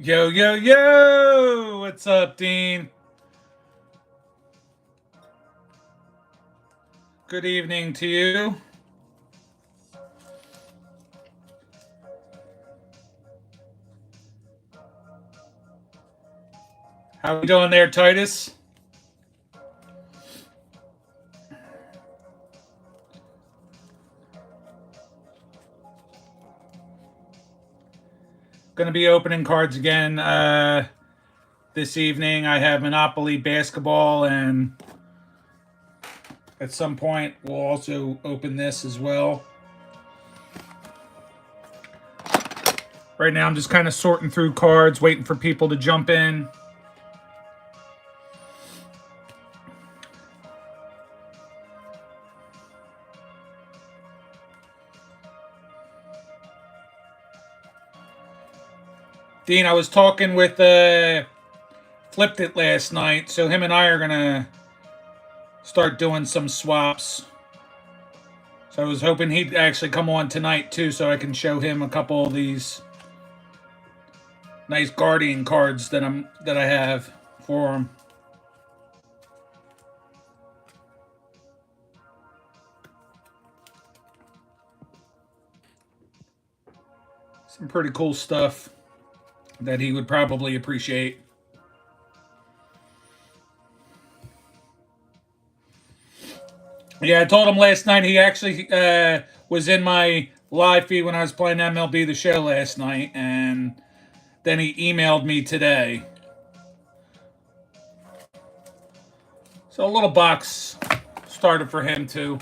Yo, yo, yo! What's up, Dean? Good evening to you. How we doing there, Titus? Going to be opening cards again this evening. I have Monopoly basketball, and at some point we'll also open this as well. Right now I'm just kind of sorting through cards, waiting for people to jump in. Dean, I was talking with Flipped It last night, so him and I are going to start doing some swaps. So I was hoping he'd actually come on tonight too, so I can show him a couple of these nice Guardian cards that I have for him. Some pretty cool stuff that he would probably appreciate. Yeah, I told him last night. He actually was in my live feed when I was playing MLB The Show last night, and then he emailed me today. So a little box started for him too.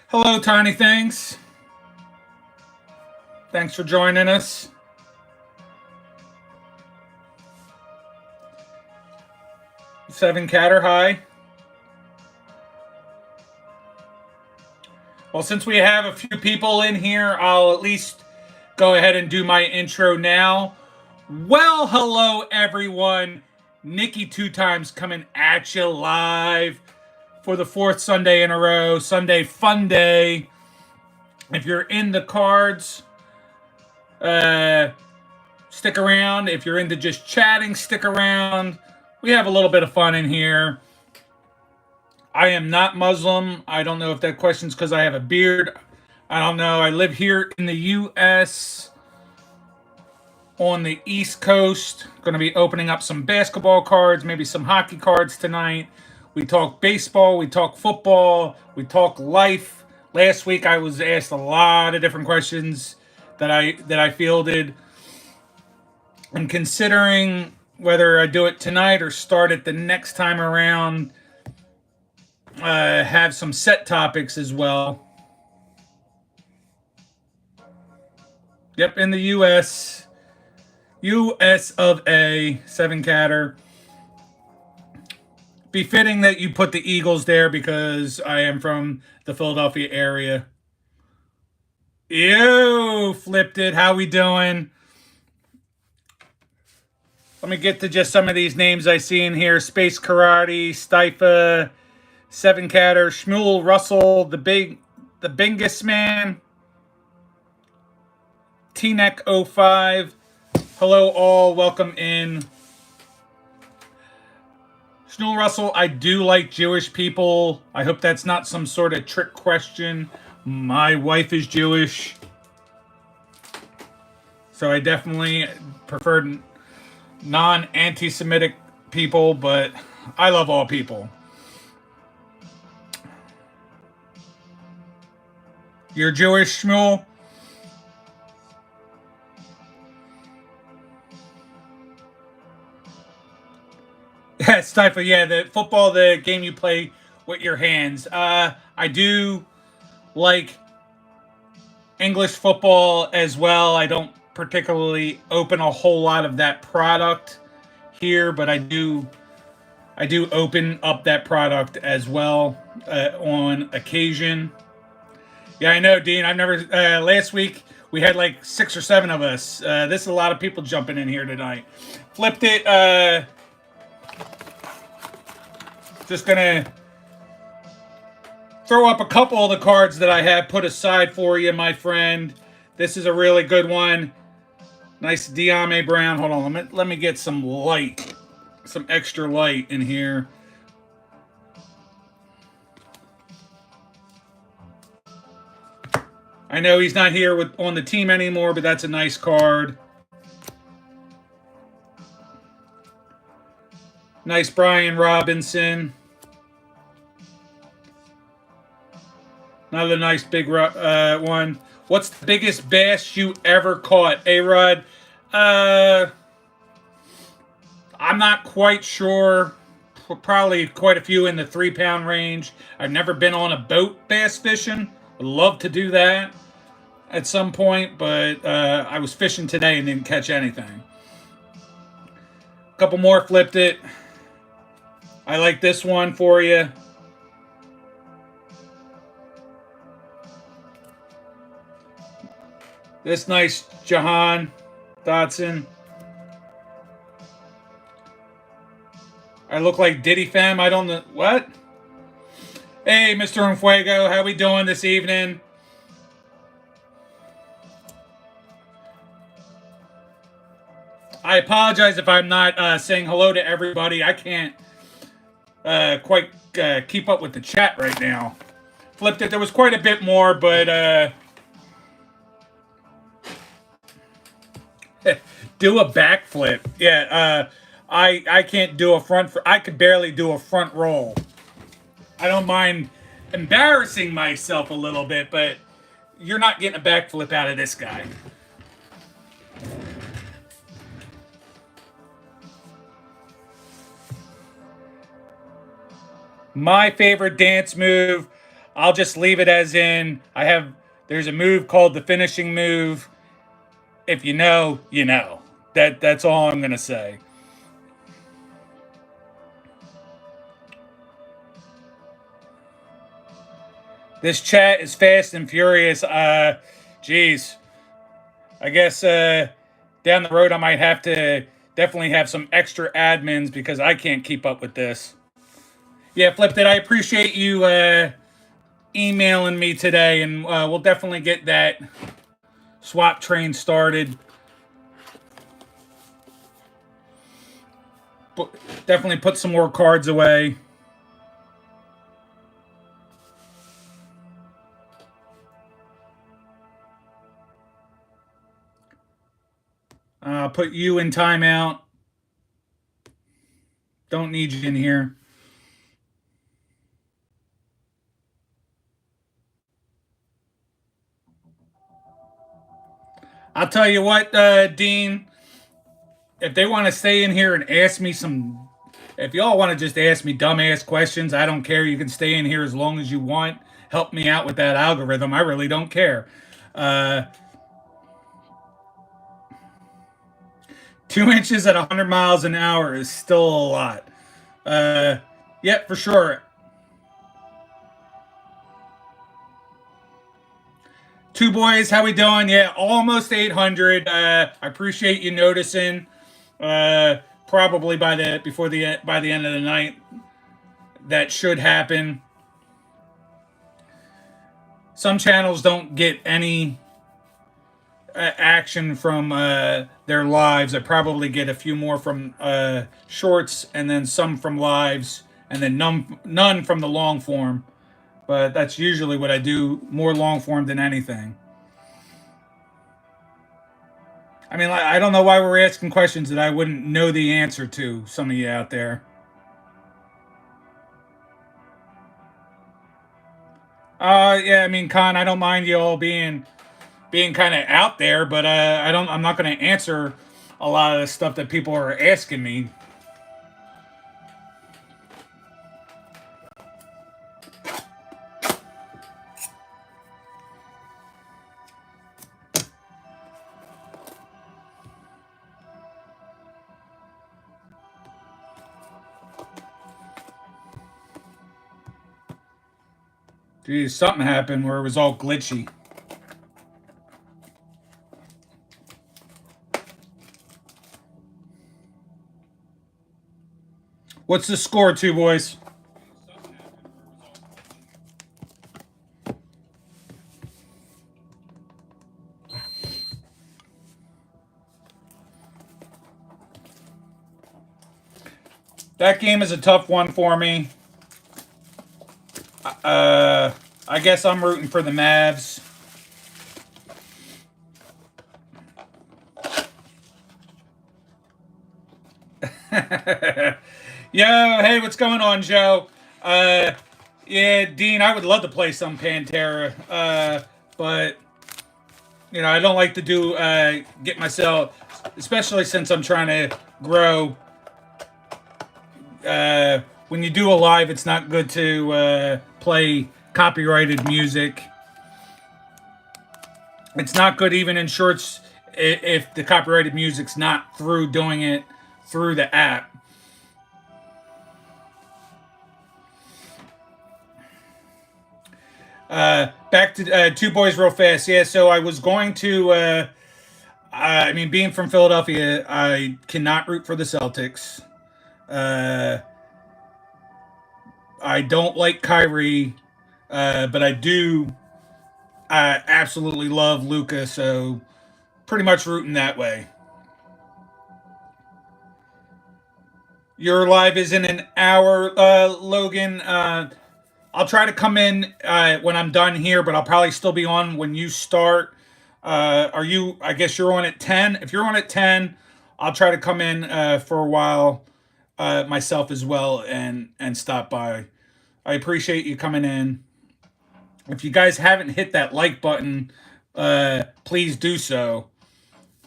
Hello, Tiny Things. Thanks for joining us. Seven Catter, hi. Well, since we have a few people in here, I'll at least go ahead and do my intro now. Well, hello, everyone. Nicky 2 times coming at you live for the 4th Sunday in a row. Sunday Funday. If you're in the cards, stick around. If you're into just chatting, stick around. We have a little bit of fun in here. I am not Muslim. I don't know if that question's because I have a beard. I don't know. I live here in the U.S. on the East Coast. Going to be opening up some basketball cards, maybe some hockey cards tonight. We talk baseball. We talk football. We talk life. Last week I was asked a lot of different questions that I fielded. I'm considering whether I do it tonight or start it the next time around. Have some set topics as well. Yep, in the U.S. U.S. of A. 7 Catter. Befitting that you put the Eagles there because I am from the Philadelphia area. Ew, Flipped It. How we doing? Let me get to just some of these names I see in here. Space Karate, Stifa, 7 Catter, Shmuel Russell, the Bingus Man, T-Neck 05. Hello all, welcome in. Shmuel Russell, I do like Jewish people. I hope that's not some sort of trick question. My wife is Jewish, so I definitely prefer non-anti-Semitic people, but I love all people. You're Jewish, Shmuel? Yeah, Stifle. Yeah, the football, the game you play with your hands. I do like English football as well. I don't particularly open a whole lot of that product here, but I do open up that product as well on occasion. Yeah, I know, Dean. I've never. Last week we had like 6 or 7 of us. This is a lot of people jumping in here tonight. Flipped it. Just gonna throw up a couple of the cards that I have put aside for you, my friend. This is a really good one. Nice Diame Brown. Hold on, let me get some light, some extra light in here. I know he's not here on the team anymore, but that's a nice card. Nice Brian Robinson. Another nice big one. What's the biggest bass you ever caught, A-Rod? I'm not quite sure. Probably quite a few in the 3-pound range. I've never been on a boat bass fishing. Would love to do that at some point, but I was fishing today and didn't catch anything. A couple more flipped it. I like this one for you. This nice Jahan Dotson. I look like Diddy Fam. I don't know. What? Hey, Mr. Unfuego. How we doing this evening? I apologize if I'm not saying hello to everybody. I can't quite keep up with the chat right now. Flipped it. There was quite a bit more, but do a backflip. Yeah, I can't do a front. I could barely do a front roll. I don't mind embarrassing myself a little bit, but you're not getting a backflip out of this guy. My favorite dance move, I'll just leave it as in there's a move called the finishing move. If you know, you know. That's all I'm gonna say. This chat is fast and furious. Geez. I guess down the road I might have to definitely have some extra admins because I can't keep up with this. Yeah, Flipped It. I appreciate you emailing me today, and we'll definitely get that swap train started. Definitely put some more cards away. Put you in timeout. Don't need you in here. I'll tell you what, Dean. If they want to stay in here and ask me some, if y'all want to just ask me dumbass questions, I don't care. You can stay in here as long as you want. Help me out with that algorithm. I really don't care. 2 inches at 100 miles an hour is still a lot. Yeah, for sure. Two boys, how we doing? Yeah, almost 800. I appreciate you noticing. Probably by the end of the night, that should happen. Some channels don't get any action from their lives. I probably get a few more from shorts, and then some from lives, and then none from the long form. but that's usually what I do, more long form than anything. I mean, I don't know why we're asking questions that I wouldn't know the answer to. Some of you out there. Yeah. I mean, Con, I don't mind you all being kind of out there, but I don't. I'm not going to answer a lot of the stuff that people are asking me. Geez, something happened where it was all glitchy. What's the score, two boys? That game is a tough one for me. I guess I'm rooting for the Mavs. Yo, hey, what's going on, Joe? Uh, yeah, Dean, I would love to play some Pantera, but I don't like to do get myself, especially since I'm trying to grow. When you do a live, it's not good to play copyrighted music. It's not good even in shorts if the copyrighted music's not through doing it through the app. Back to two boys real fast. Yeah, so I was going to. I mean, being from Philadelphia, I cannot root for the Celtics. Uh, I don't like Kyrie, but I do. I absolutely love Luca, so pretty much rooting that way. Your live is in an hour, Logan. I'll try to come in when I'm done here, but I'll probably still be on when you start. Are you? I guess you're on at 10. If you're on at 10, I'll try to come in for a while myself as well and stop by. I appreciate you coming in. If you guys haven't hit that like button, please do so.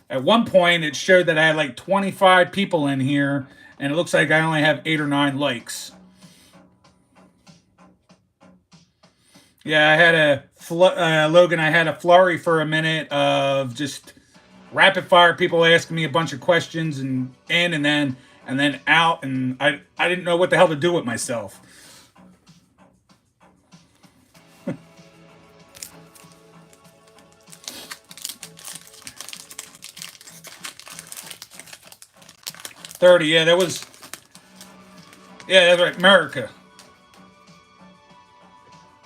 At one point, it showed that I had like 25 people in here, and it looks like I only have 8 or 9 likes. Yeah, I had Logan. I had a flurry for a minute of just rapid fire people asking me a bunch of questions and in and then out, and I didn't know what the hell to do with myself. 30, yeah, that's right, America.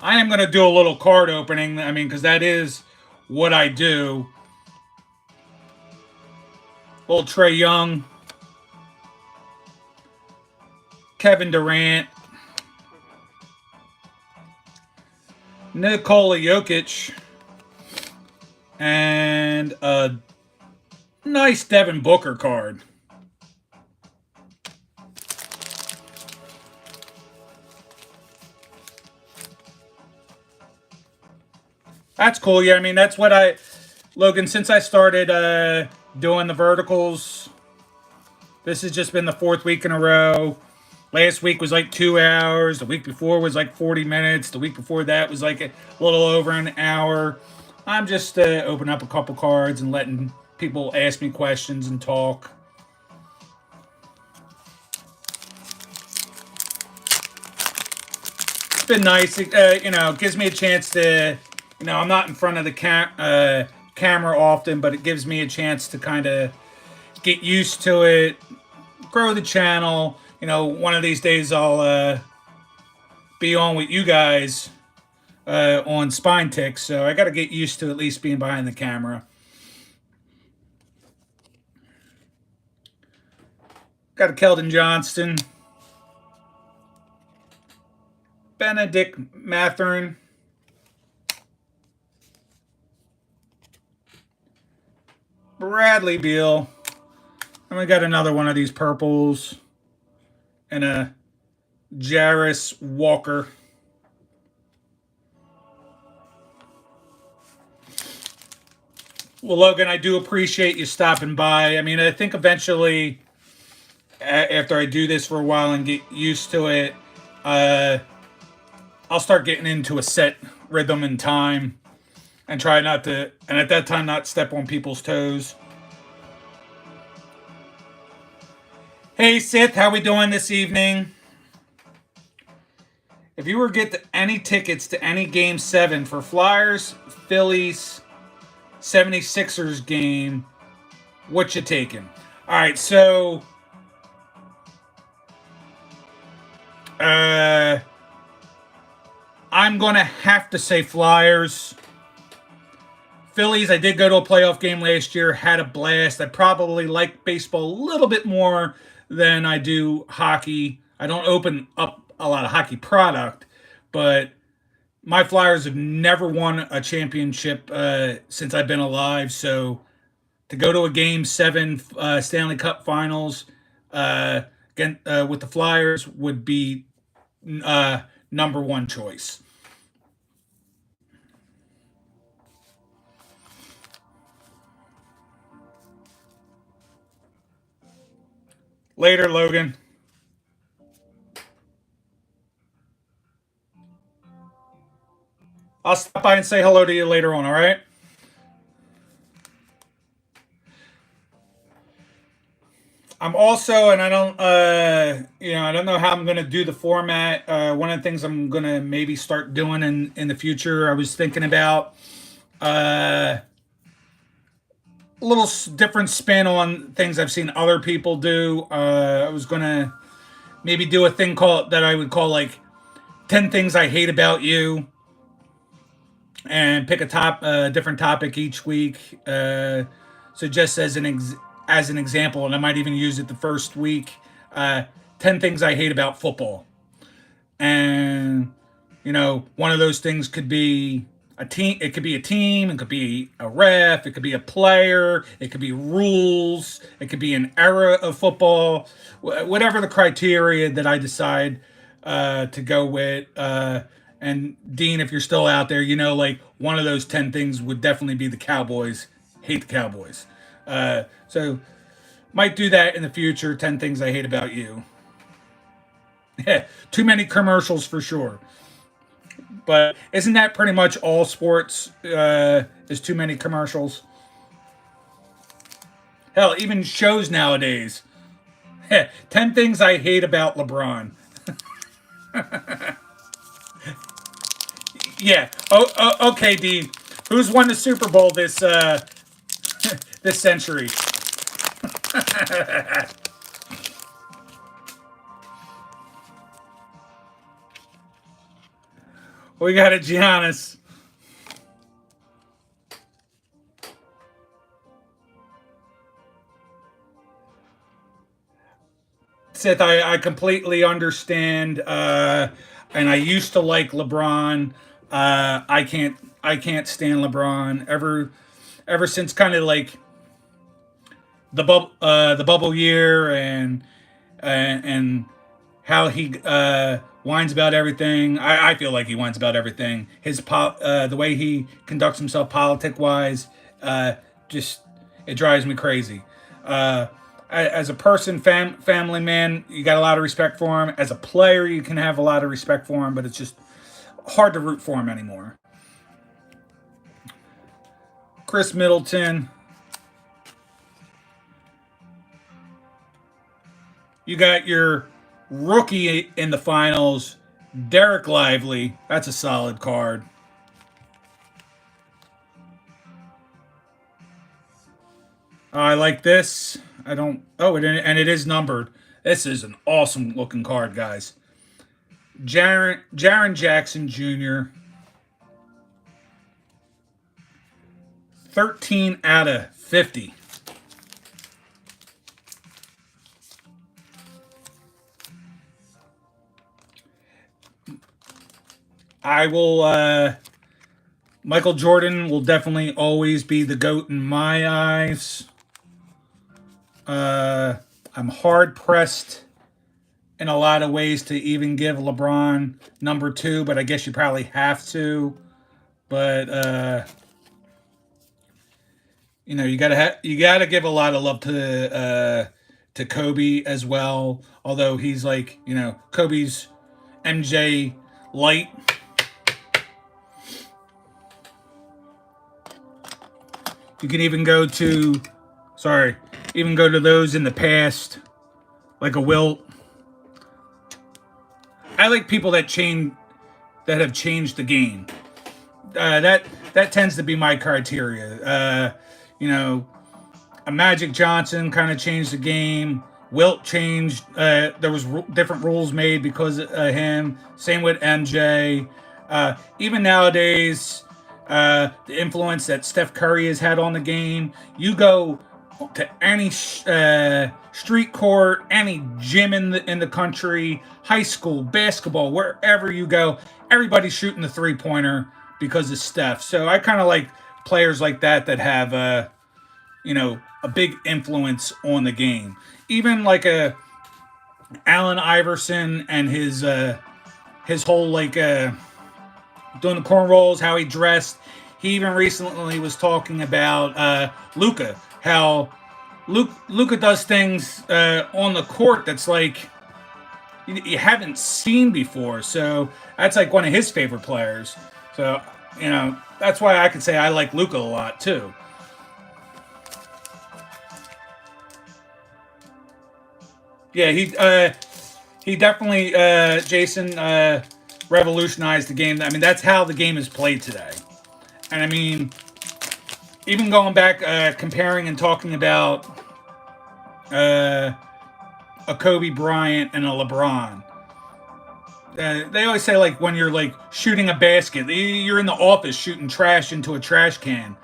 I am gonna do a little card opening. I mean, because that is what I do. Little Trey Young, Kevin Durant, Nikola Jokic, and a nice Devin Booker card. That's cool. Yeah, I mean that's what Logan. Since I started doing the verticals, this has just been the fourth week in a row. Last week was like 2 hours. The week before was like 40 minutes. The week before that was like a little over an hour. I'm just opening up a couple cards and letting people ask me questions and talk. It's been nice. It gives me a chance to, I'm not in front of the camera often, but it gives me a chance to kind of get used to it, grow the channel. One of these days I'll be on with you guys on Spine Ticks, so I got to get used to at least being behind the camera. Got a Keldon Johnston. Benedict Matherin. Bradley Beal. And we got another one of these purples. And a Jarris Walker. Well, Logan, I do appreciate you stopping by. I mean, I think eventually, after I do this for a while and get used to it, I'll start getting into a set rhythm and time and try not to, and at that time, not step on people's toes. Hey, Sith, how we doing this evening? If you were to get any tickets to any Game 7 for Flyers, Phillies, 76ers game, what you taking? All right, so I'm going to have to say Flyers. Phillies, I did go to a playoff game last year, had a blast. I probably like baseball a little bit more than I do hockey. I don't open up a lot of hockey product, but my Flyers have never won a championship since I've been alive. So to go to a Game 7 Stanley Cup Finals again with the Flyers would be number one choice. Later, Logan. I'll stop by and say hello to you later on, all right? I'm also, and I don't, I don't know how I'm going to do the format. One of the things I'm going to maybe start doing in the future, I was thinking about a little different spin on things I've seen other people do. I was going to maybe do a thing that I would call like 10 things I hate about you, and pick a different topic each week. So just as an example, and I might even use it the first week. 10 things I hate about football, and one of those things could be a team. It could be a team. It could be a ref. It could be a player. It could be rules. It could be an era of football. Whatever the criteria that I decide to go with. And Dean, if you're still out there, like one of those 10 things would definitely be the Cowboys. Hate the Cowboys. So might do that in the future. 10 things I hate about you. Too many commercials for sure. But isn't that pretty much all sports? Is too many commercials. Hell, even shows nowadays. 10 things I hate about LeBron. Yeah. Okay, Dean. Who's won the Super Bowl this this century? We got a Giannis. Seth, I completely understand, and I used to like LeBron. I can't stand LeBron ever since kind of like the bubble year, and how he whines about everything. I feel like he whines about everything. The way he conducts himself politic wise, just it drives me crazy. As a person, family man, you got a lot of respect for him. As a player, you can have a lot of respect for him, but it's just hard to root for him anymore. Chris Middleton. You got your rookie in the finals, Derek Lively. That's a solid card. I like this. I don't. Oh, and it is numbered. This is an awesome looking card, guys. Jaren Jackson Jr. 13 out of 50. I will. Michael Jordan will definitely always be the GOAT in my eyes. Uh, I'm hard pressed in a lot of ways to even give LeBron number two, but I guess you probably have to. But you gotta give a lot of love to Kobe as well. Although he's like Kobe's MJ light. You can even go to, sorry, even go to those in the past, like a Wilt. I like people that have changed the game. That tends to be my criteria. You know, a Magic Johnson kind of changed the game. Wilt changed. There was different rules made because of him. Same with MJ. Even nowadays, the influence that Steph Curry has had on the game. You go to any street court, any gym in the country, high school, basketball, wherever you go, everybody's shooting the 3-pointer because of Steph. So I kind of like players like that have a big influence on the game. Even like a Allen Iverson and his whole doing the cornrows, how he dressed. He even recently was talking about Luka, how Luka does things on the court that's like you haven't seen before. So that's like one of his favorite players. So that's why I could say I like Luka a lot too. Yeah, he definitely Jason revolutionized the game. I mean, that's how the game is played today. And I mean, even going back, comparing and talking about a Kobe Bryant and a LeBron. They always say like when you're like shooting a basket, you're in the office shooting trash into a trash can.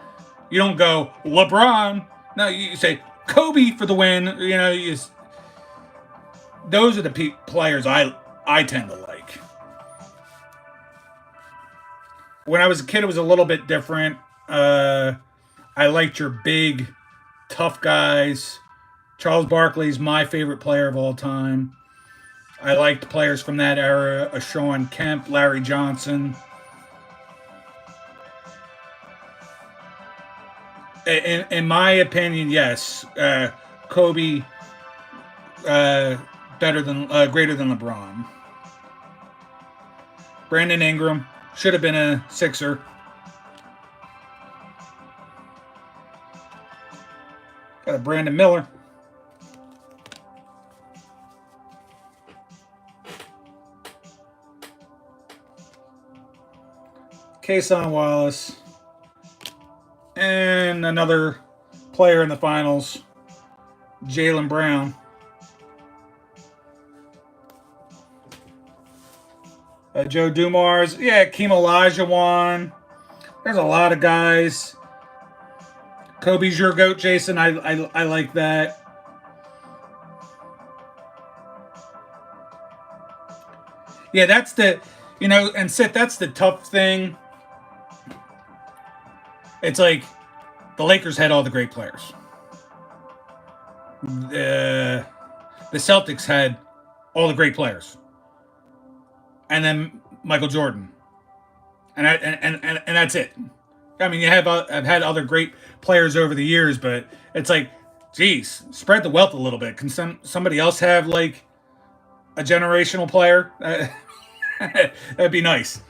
You don't go LeBron. No, you say Kobe for the win. Those are the players I tend to like. When I was a kid, it was a little bit different. I liked your big, tough guys. Charles Barkley's my favorite player of all time. I liked players from that era: Sean Kemp, Larry Johnson. In my opinion, yes, Kobe greater than LeBron. Brandon Ingram should have been a Sixer. Got a Brandon Miller. Kason Wallace. And another player in the finals, Jaylen Brown. Joe Dumars. Yeah, Keem Olajuwon. There's a lot of guys. Kobe's your GOAT, Jason. I like that. Yeah, that's and Sith, that's the tough thing. It's like the Lakers had all the great players. The Celtics had all the great players. And then Michael Jordan. And that's it. I mean, I've had other great players over the years, but it's like, geez, spread the wealth a little bit. Can somebody else have like a generational player? That'd be nice.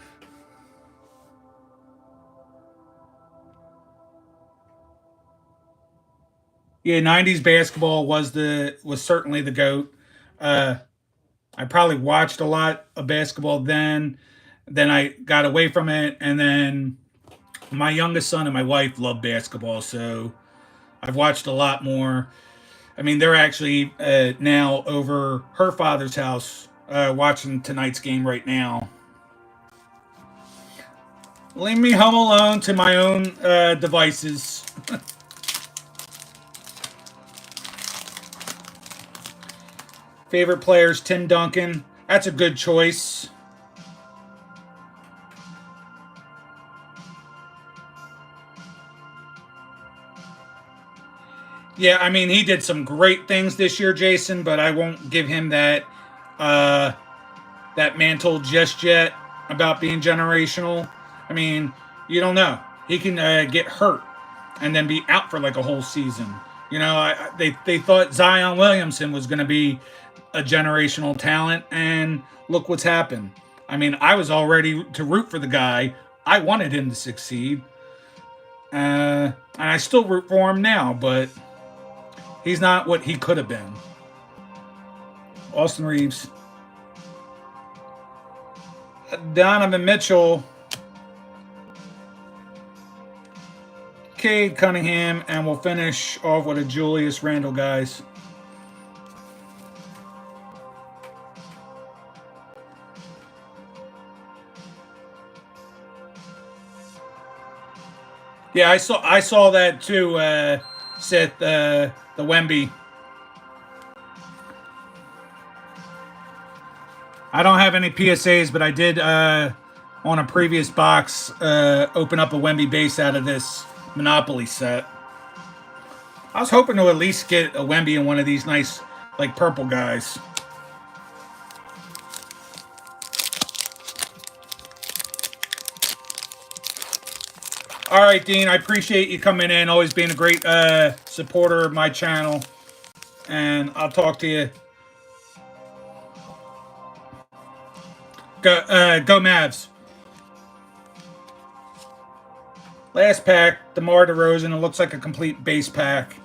Yeah, '90s basketball was certainly the goat. Uh, I probably watched a lot of basketball then. Then I got away from it, and then my youngest son and my wife love basketball, so I've watched a lot more. I mean, they're actually now over her father's house watching tonight's game right now. Leave me home alone to my own devices. Favorite players: Tim Duncan. That's a good choice. Yeah, I mean, he did some great things this year, Jason, but I won't give him uh, that mantle just yet about being generational. I mean, you don't know. He can get hurt and then be out for like a whole season. You know, they thought Zion Williamson was going to be a generational talent, and look what's happened. I mean, I was all ready to root for the guy. I wanted him to succeed, and I still root for him now, but he's not what he could have been. Austin Reeves, Donovan Mitchell, Cade Cunningham, and we'll finish off with a Julius Randle, guys. Yeah, I saw that too, Seth, the Wemby. I don't have any PSAs, but I did on a previous box open up a Wemby base out of this Monopoly set. I was hoping to at least get a Wemby in one of these nice, like, purple guys. All right, Dean, I appreciate you coming in, always being a great supporter of my channel. And I'll talk to you. Go Mavs. Last pack, DeMar DeRozan. It looks like a complete base pack.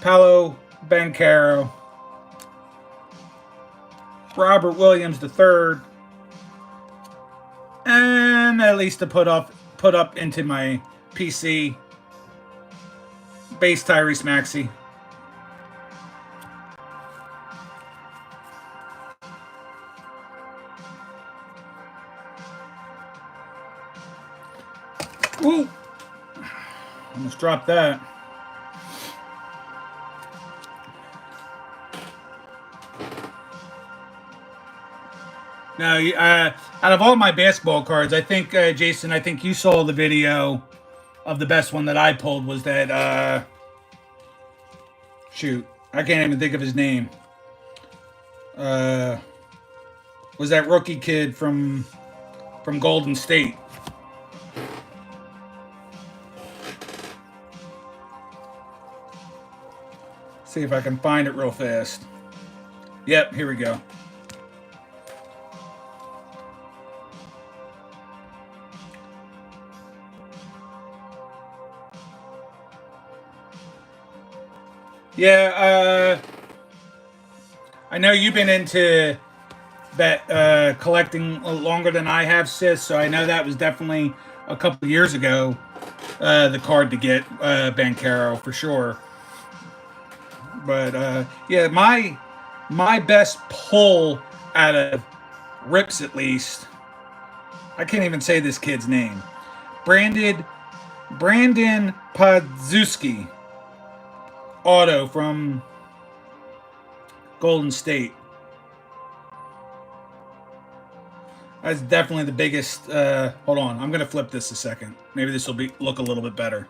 Paolo Banchero. Robert Williams III. And at least to put up into my PC. Base Tyrese Maxey. Ooh. Almost dropped that. Now, out of all my basketball cards, I think, Jason, I think you saw the video of the best one that I pulled was that, shoot, I can't even think of his name. Was that rookie kid from Golden State? See if I can find it real fast. Yep, here we go. Yeah, I know you've been into that collecting longer than I have, sis. So I know that was definitely a couple of years ago. The card to get Banchero for sure. But yeah, my best pull out of Rips at least. I can't even say this kid's name. Brandon Podzuski auto from Golden State. That's definitely the biggest. Hold on, I'm gonna flip this a second. Maybe this will look a little bit better.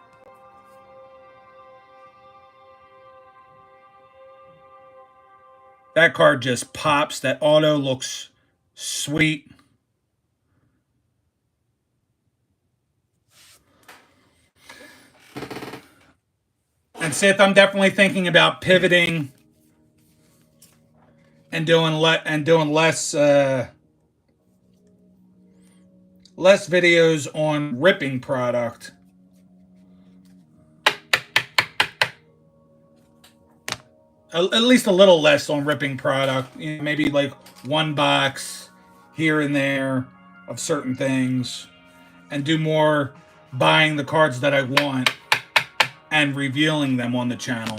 That card just pops. That auto looks sweet. And Sith, I'm definitely thinking about pivoting and doing less less videos on ripping product. At least a little less on ripping product. You know, maybe like one box here and there of certain things, and do more buying the cards that I want and revealing them on the channel.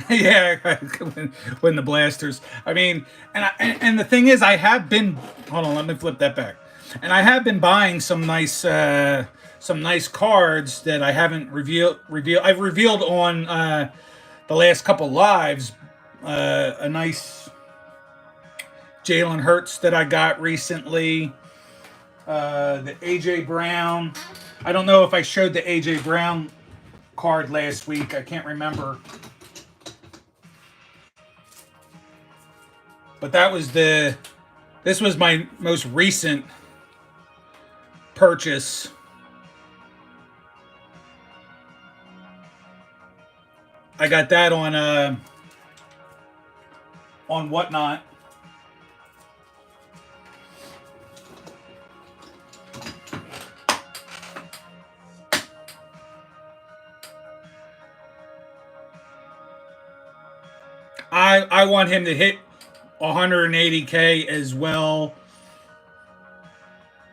Yeah, when the blasters. I mean, and the thing is, I have been. Hold on, let me flip that back. And I have been buying some nice cards that I haven't revealed. I've revealed on the last couple lives. A nice Jalen Hurts that I got recently. The AJ Brown. I don't know if I showed the AJ Brown card last week. I can't remember. But this was my most recent purchase. I got that on Whatnot. I want him to hit 180K as well.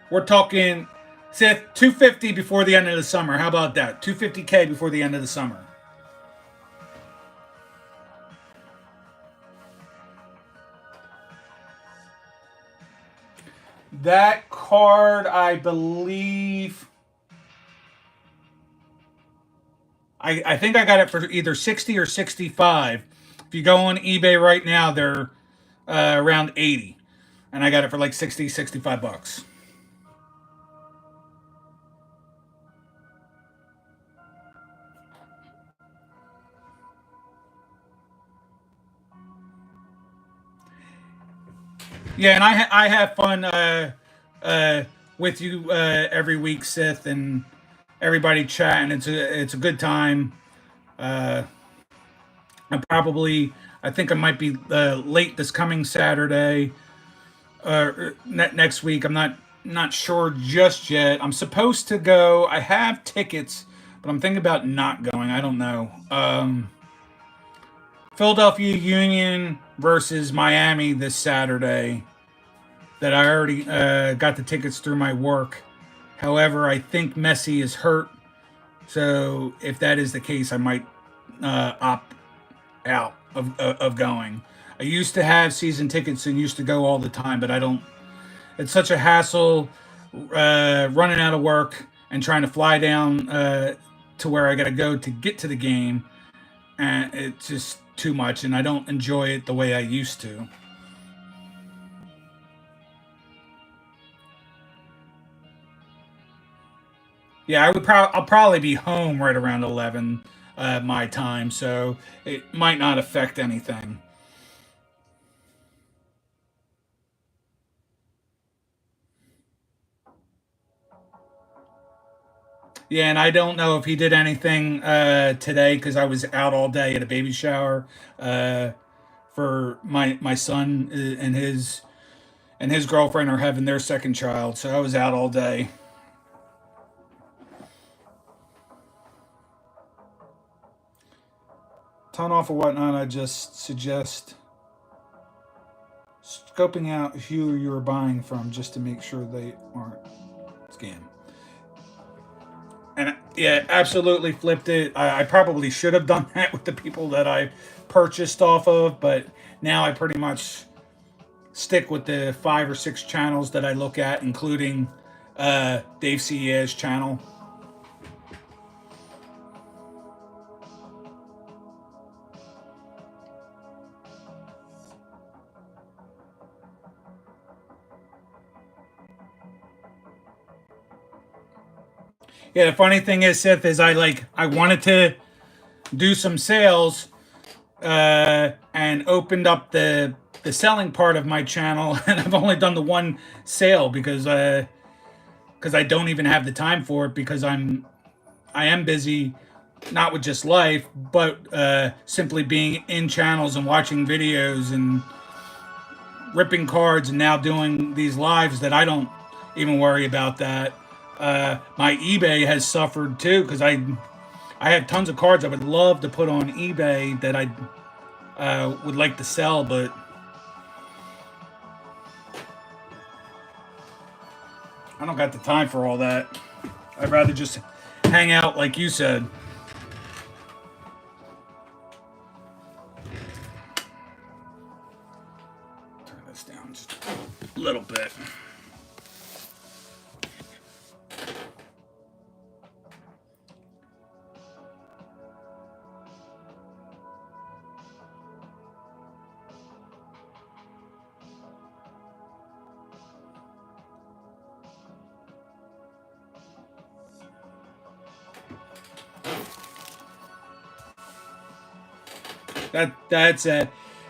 We're talking, Seth, 250 before the end of the summer. How about that? 250K before the end of the summer. That card, I believe, I think I got it for either 60 or 65. If you go on eBay right now, they're around 80. And I got it for like 60, 65 bucks. Yeah, and I have fun with you every week, Sith, and everybody chatting. It's a good time. Uh, I think I might be late this coming Saturday. Next week. I'm not sure just yet. I'm supposed to go. I have tickets, but I'm thinking about not going. I don't know. Philadelphia Union versus Miami this Saturday. That I already got the tickets through my work. However, I think Messi is hurt, so if that is the case, I might opt out of going. I used to have season tickets and used to go all the time, but I don't. It's such a hassle running out of work and trying to fly down to where I got to go to get to the game, and it's just too much, and I don't enjoy it the way I used to. Yeah, I'll probably be home right around 11 my time, so it might not affect anything. Yeah, and I don't know if he did anything today because I was out all day at a baby shower uh, for my son and his girlfriend are having their second child, so I was out all day. Ton off or whatnot. I just suggest scoping out who you're buying from just to make sure they aren't scam. And yeah, absolutely flipped it. I probably should have done that with the people that I purchased off of, but now I pretty much stick with the 5 or 6 channels that I look at, including Dave CEA's channel. Yeah, the funny thing is, Seth, is I wanted to do some sales and opened up the selling part of my channel, and I've only done the one sale because I don't even have the time for it because I am busy, not with just life, but simply being in channels and watching videos and ripping cards and now doing these lives that I don't even worry about that. My eBay has suffered too because I have tons of cards I would love to put on eBay that I would like to sell, but I don't got the time for all that. I'd rather just hang out like you said. little bit.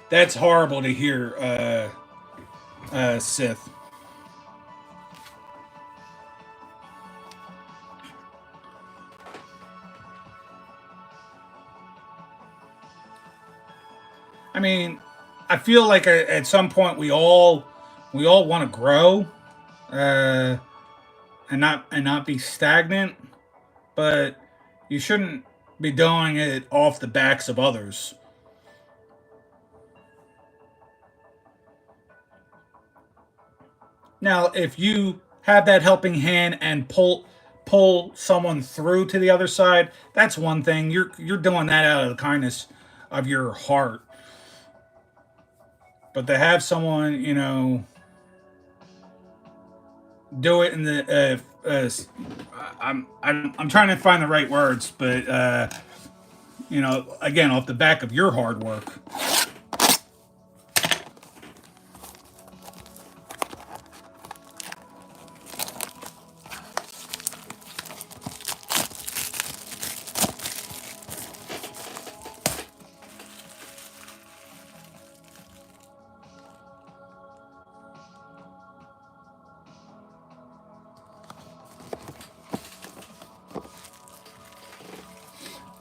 That's horrible to hear, Sith. I mean, I feel like at some point we all want to grow, uh, and not be stagnant, but you shouldn't be doing it off the backs of others. Now, if you have that helping hand and pull someone through to the other side, that's one thing. You're doing that out of the kindness of your heart. But to have someone, do it in the I'm trying to find the right words, but again, off the back of your hard work.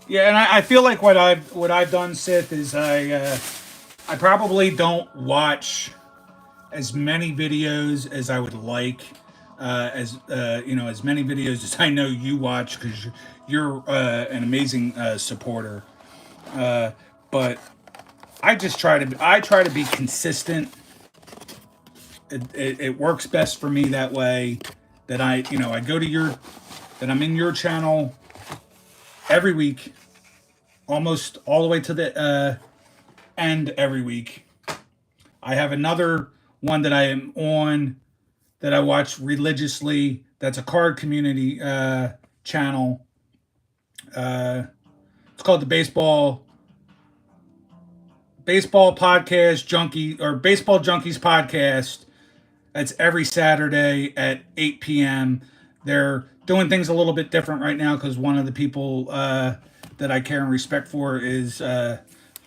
Yeah, and I feel like what I've done, Sith, is I probably don't watch as many videos as I would like, as as many videos as I know you watch, because you're an amazing supporter. But I try to be consistent. It works best for me that way. That I go to that I'm in your channel every week, almost all the way to the end every week. I have another one that I am on that I watch religiously. That's a card community channel. It's called the Baseball Podcast Junkie, or Baseball Junkies Podcast. That's every Saturday at 8 p.m. They're doing things a little bit different right now because one of the people that I care and respect for is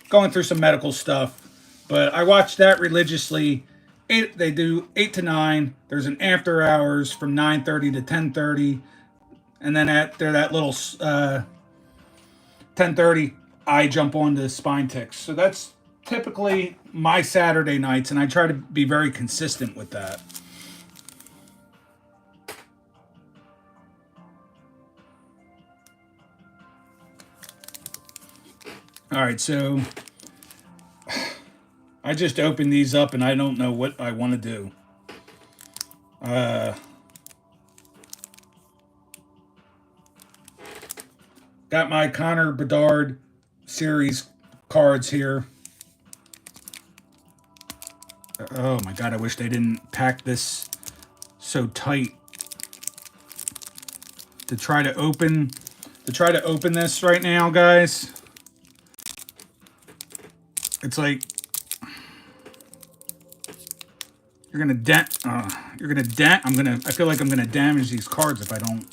going through some medical stuff. But I watch that religiously. They do 8 to 9. There's an after hours from 9:30 to 10:30, and then after that little 10:30, I jump on to Spine Ticks. So that's typically my Saturday nights, and I try to be very consistent with that. All right, so I just opened these up, and I don't know what I want to do. Got my Connor Bedard series cards here. Oh my god, I wish they didn't pack this so tight. To try to open this right now, guys. It's like you're gonna dent. You're gonna dent. I feel like I'm gonna damage these cards if I don't.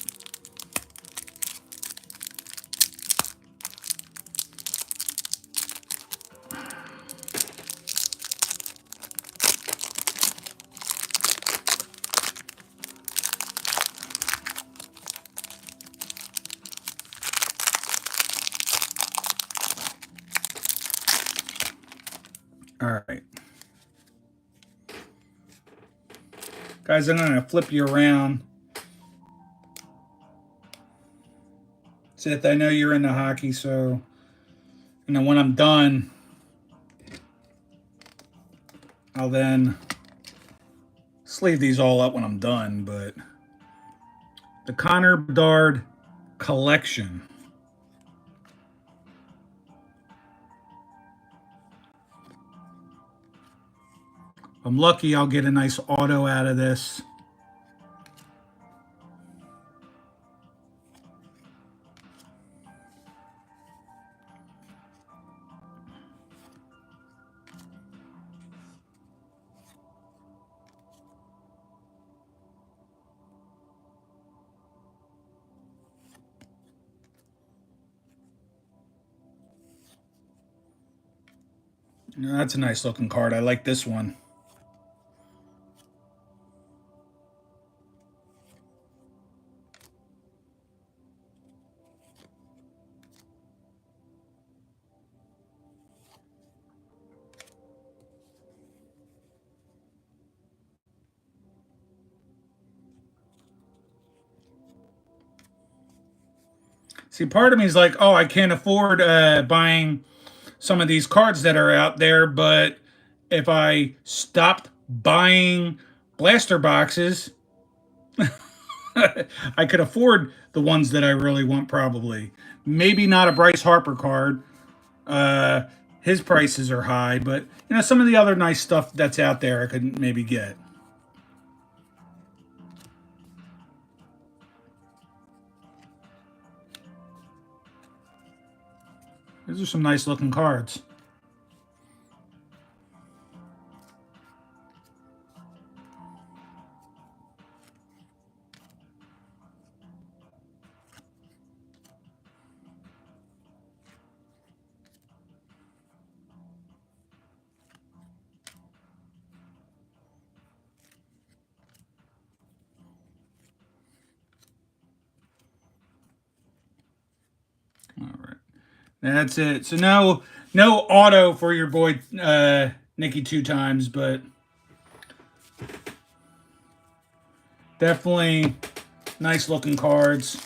All right, guys. I'm gonna flip you around. Seth, I know you're into hockey, so when I'm done, I'll then sleeve these all up when I'm done. But the Connor Bedard collection. I'm lucky I'll get a nice auto out of this. That's a nice looking card. I like this one. See, part of me is like, oh, I can't afford buying some of these cards that are out there, but if I stopped buying blaster boxes, I could afford the ones that I really want, probably. Maybe not a Bryce Harper card. Uh, his prices are high, but some of the other nice stuff that's out there I could maybe get. These are some nice looking cards. All right. That's it. So no auto for your boy Nicky 2 times, but definitely nice looking cards.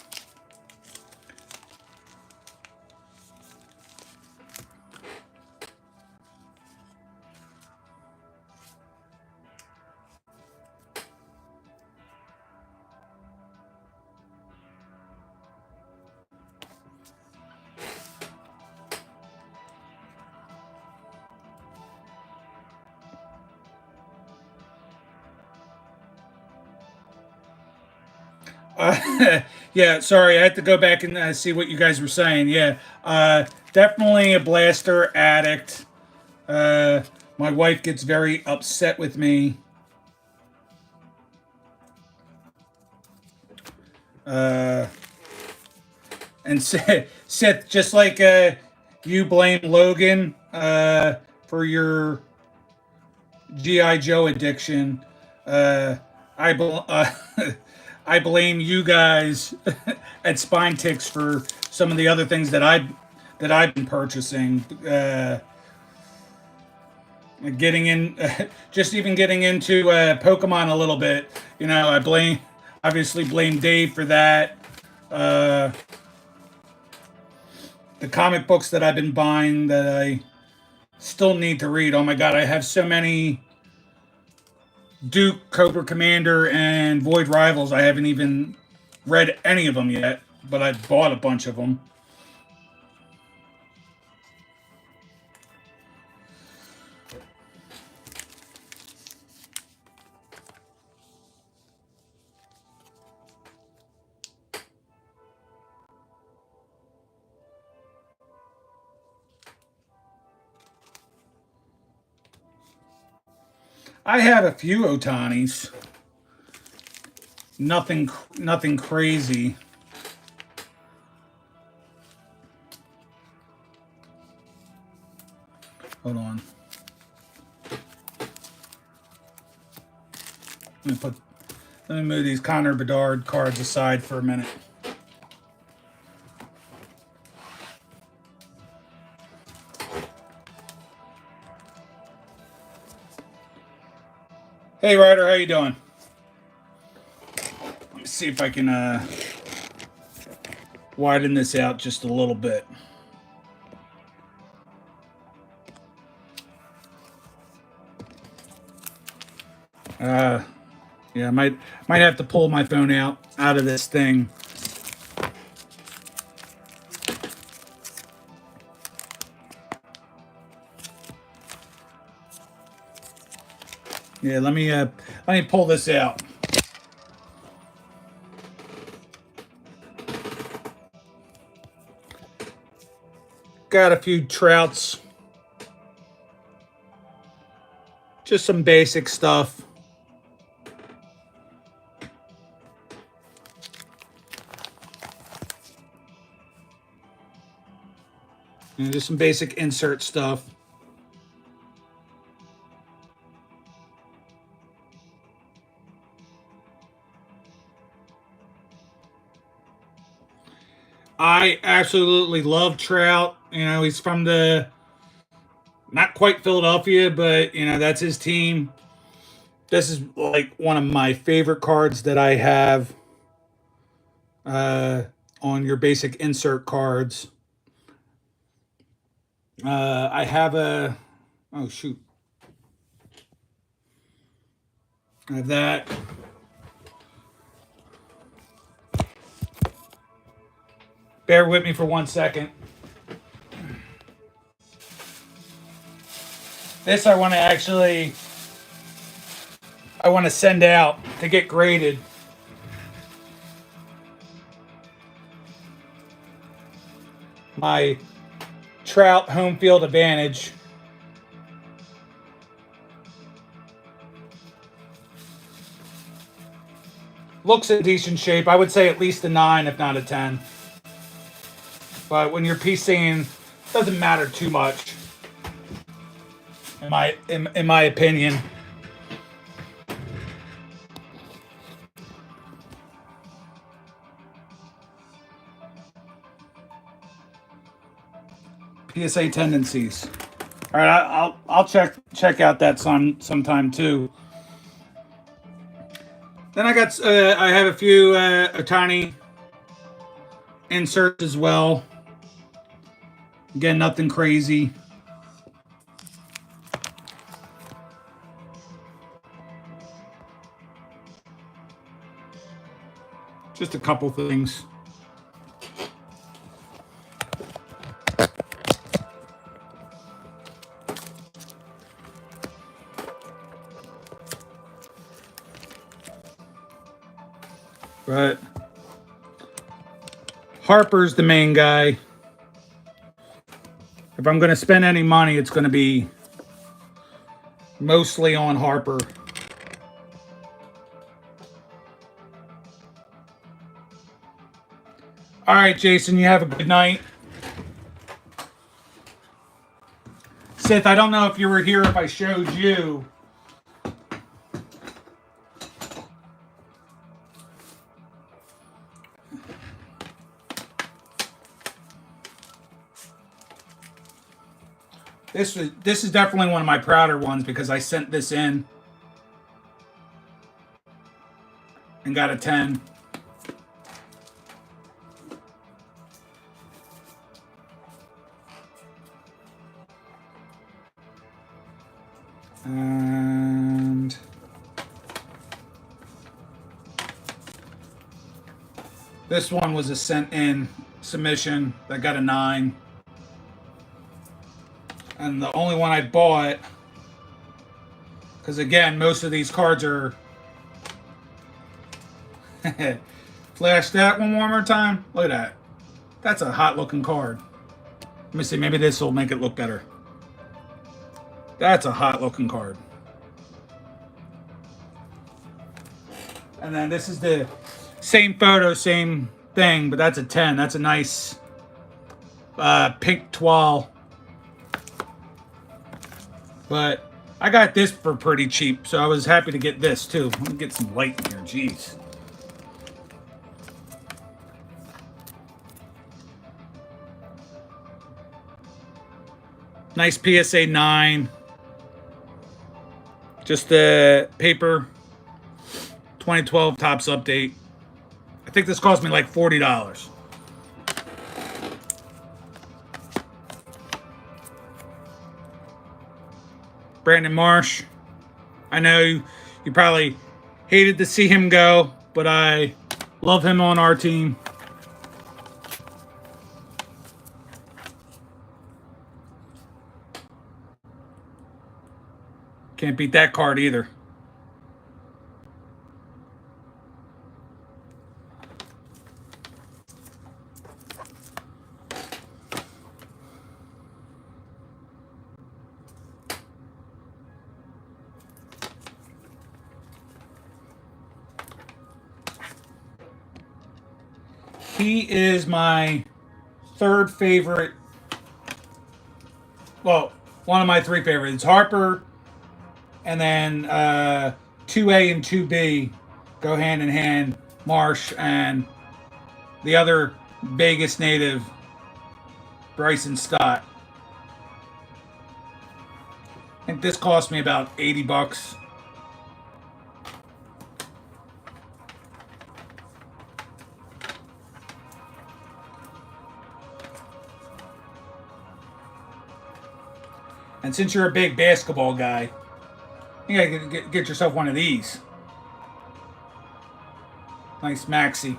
Yeah, sorry, I had to go back and see what you guys were saying. Yeah, definitely a blaster addict. Uh, my wife gets very upset with me. Uh, and Seth, just like you blame Logan for your GI Joe addiction, uh, I blame you guys at Spine Ticks for some of the other things that I've been purchasing. Getting in, just even getting into Pokemon a little bit. Obviously blame Dave for that. Uh, the comic books that I've been buying that I still need to read. Oh my god, I have so many Duke, Cobra Commander, and Void Rivals. I haven't even read any of them yet, but I bought a bunch of them. I have a few Otanis. Nothing crazy. Hold on. Let me move these Connor Bedard cards aside for a minute. Hey Ryder, how you doing? Let me see if I can widen this out just a little bit. Yeah, I might have to pull my phone out of this thing. Yeah, let me pull this out. Got a few Trouts. Just some basic stuff. And just some basic insert stuff. I absolutely love Trout. You know, he's from the not quite Philadelphia, but you know, that's his team. This is like one of my favorite cards that I have uh, on your basic insert cards. I have a, oh shoot, I have that. Bear with me for 1 second. This I want to send out to get graded. My Trout home field advantage. Looks in decent shape. I would say at least a 9, if not a 10. But when you're PCing, it doesn't matter too much. In my opinion. PSA tendencies. All right, I'll check out that sometime too. Then I have a few Otani inserts as well. Again, nothing crazy. Just a couple things. But Harper's the main guy. If I'm going to spend any money, it's going to be mostly on Harper. All right, Jason, you have a good night. Sith, I don't know if you were here if I showed you. This is definitely one of my prouder ones because I sent this in and got a 10. And this one was a sent in submission that got a 9. And the only one I bought, because again, most of these cards are. Flash that one more time. Look at that. That's a hot looking card. Let me see. Maybe this will make it look better. That's a hot looking card. And then this is the same photo, same thing, but that's a 10. That's a nice pink toile. But I got this for pretty cheap, so I was happy to get this too. Let me get some light in here. Jeez. Nice PSA 9. Just the paper. 2012 Topps update. I think this cost me like $40. Brandon Marsh. I know you probably hated to see him go, but I love him on our team. Can't beat that card either. He is my third favorite. Well, one of my three favorites. Harper, and then 2A and 2B go hand in hand. Marsh and the other Vegas native, Bryson Stott. I think this cost me about $80. And since you're a big basketball guy, you gotta get yourself one of these. Nice maxi.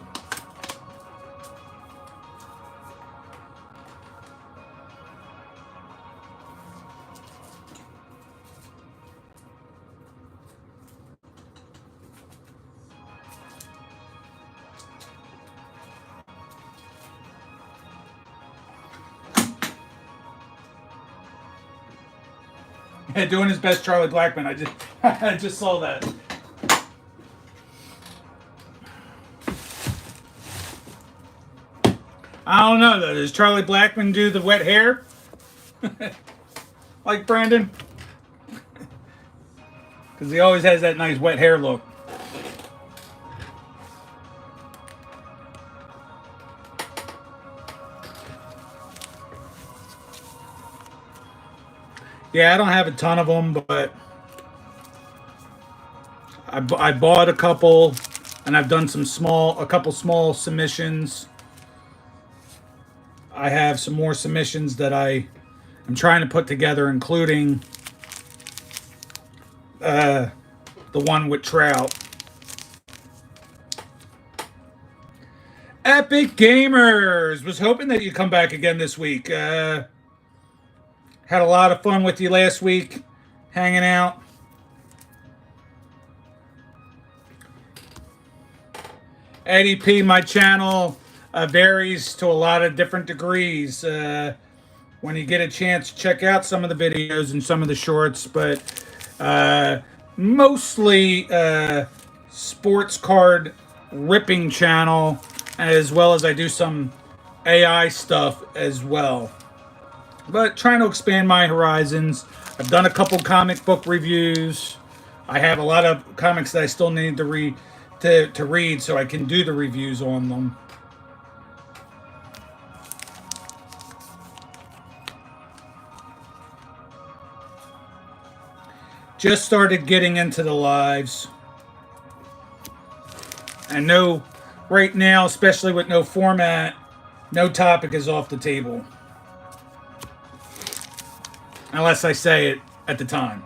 Yeah, doing his best, Charlie Blackman. I just saw that. I don't know though. Does Charlie Blackman do the wet hair? Like Brandon? Because he always has that nice wet hair look. Yeah, I don't have a ton of them, but I bought a couple, and I've done a couple small submissions. I have some more submissions that I am trying to put together, including the one with Trout. Epic Gamers was hoping that you come back again this week. Had a lot of fun with you last week, hanging out. Eddie P, my channel varies to a lot of different degrees. When you get a chance, check out some of the videos and some of the shorts, but mostly sports card ripping channel, as well as I do some AI stuff as well. But trying to expand my horizons. I've done a couple comic book reviews. I have a lot of comics that I still need to read so I can do the reviews on them. Just started getting into the lives. And no, right now, especially with no format, no topic is off the table. Unless I say it at the time.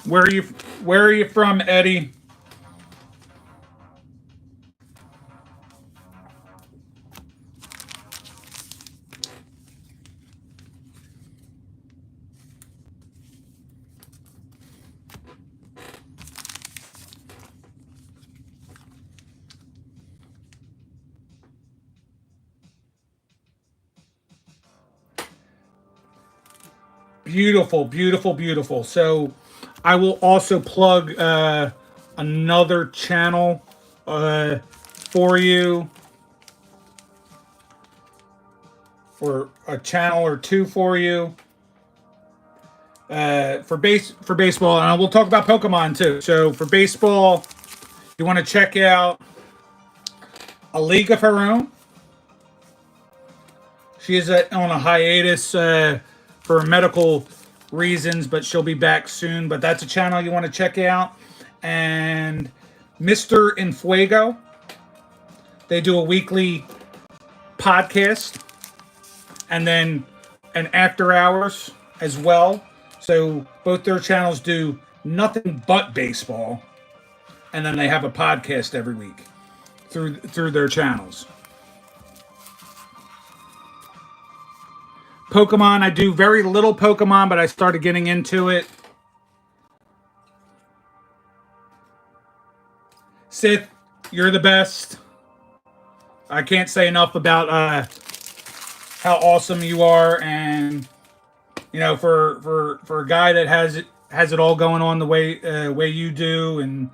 Where are you from, Eddie? Beautiful, beautiful, beautiful. So I will also plug another channel for you, or a channel or two for you for baseball, and we'll talk about Pokemon too. So for baseball, you want to check out A League of Her Own. She is on a hiatus for medical reasons, but she'll be back soon. But that's a channel you want to check out. And Mr. Infuego, they do a weekly podcast and then an after hours as well. So both their channels do nothing but baseball, and then they have a podcast every week through their channels. Pokemon, I do very little Pokemon, but I started getting into it. Sith, you're the best. I can't say enough about how awesome you are, and you know, for a guy that has it all going on the way you do, and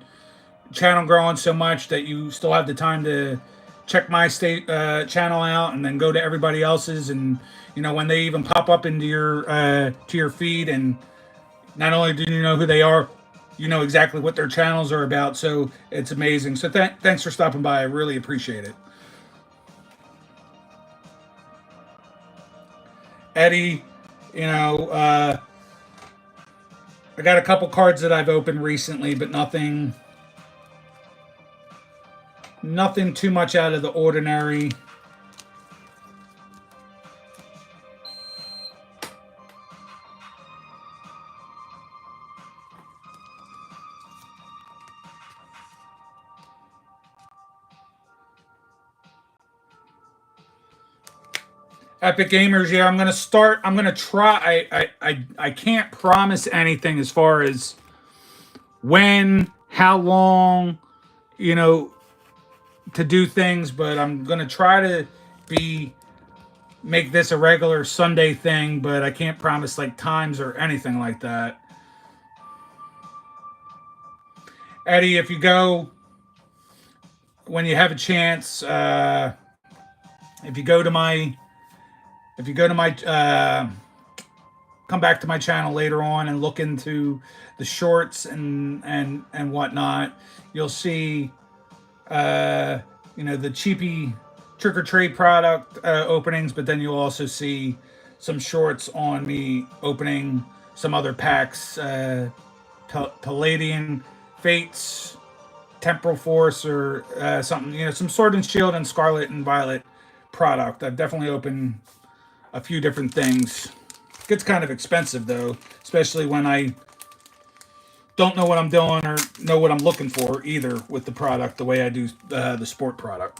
channel growing so much that you still have the time to check my channel out, and then go to everybody else's, and you know, when they even pop up into your to your feed, and not only do you know who they are, you know exactly what their channels are about. So it's amazing. So thanks for stopping by. I really appreciate it. Eddie, you know, I got a couple cards that I've opened recently, but nothing too much out of the ordinary. Epic Gamers, yeah, I'm gonna start. I'm gonna try. I can't promise anything as far as when, how long, you know, to do things, but I'm gonna try to be make this a regular Sunday thing, but I can't promise like times or anything like that. Eddie, if you go when you have a chance, if you go to my if you go to my come back to my channel later on and look into the shorts and whatnot, you'll see you know, the cheapy trick or trade product openings, but then you'll also see some shorts on me opening some other packs, Palladian Fates, Temporal Force, or something, you know, some Sword and Shield and Scarlet and Violet product. I've definitely opened a few different things. It gets kind of expensive though, especially when I don't know what I'm doing or know what I'm looking for either with the product the way I do the sport product.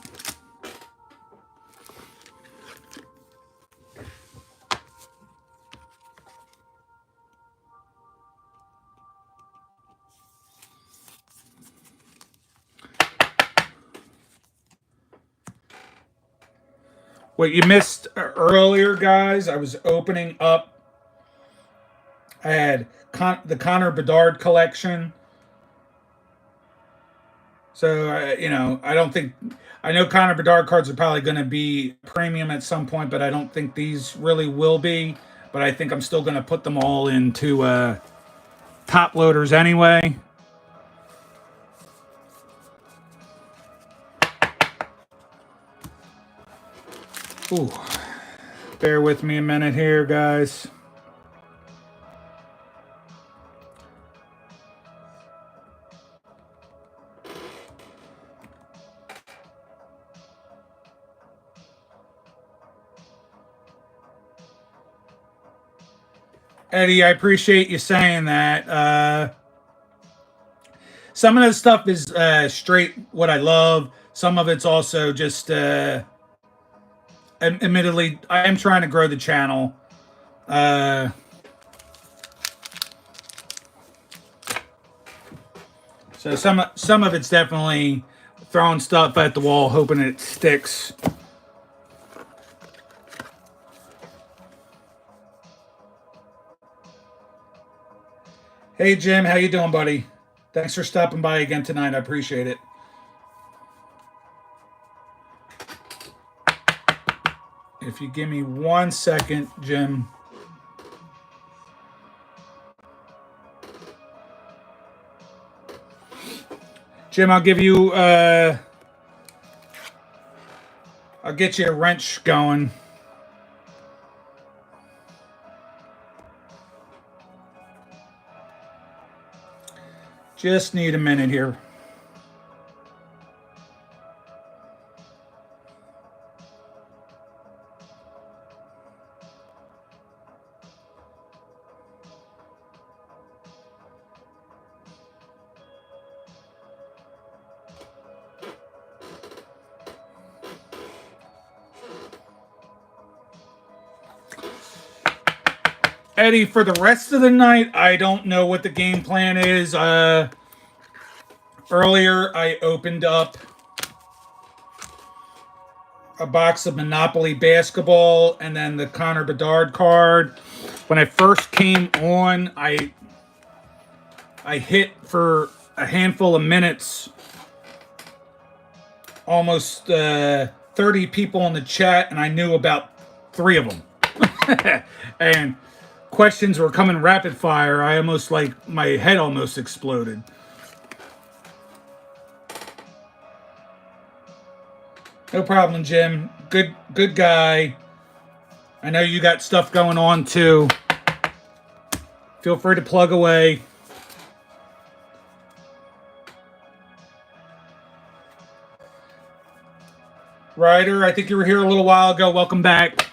What you missed earlier, guys, I was opening up. I had the Connor Bedard collection. So, you know, I don't think. I know Connor Bedard cards are probably going to be premium at some point, but I don't think these really will be. But I think I'm still going to put them all into top loaders anyway. Ooh. Bear with me a minute here, guys. Eddie, I appreciate you saying that. Some of the stuff is straight what I love. Some of it's also just, admittedly, I am trying to grow the channel. So some of it's definitely throwing stuff at the wall, hoping it sticks. Hey Jim, how you doing, buddy? Thanks for stopping by again tonight. I appreciate it. If you give me 1 second, Jim. Jim, I'll give you I'll get you a wrench going. Just need a minute here. Eddie, for the rest of the night, I don't know what the game plan is. Earlier, I opened up a box of Monopoly basketball, and then the Connor Bedard card. When I first came on, I hit for a handful of minutes, almost 30 people in the chat, and I knew about 3 of them. And questions were coming rapid fire. I almost, like, my head almost exploded. No problem, Jim. Good guy. I know you got stuff going on too. Feel free to plug away. Ryder, I think you were here a little while ago. Welcome back.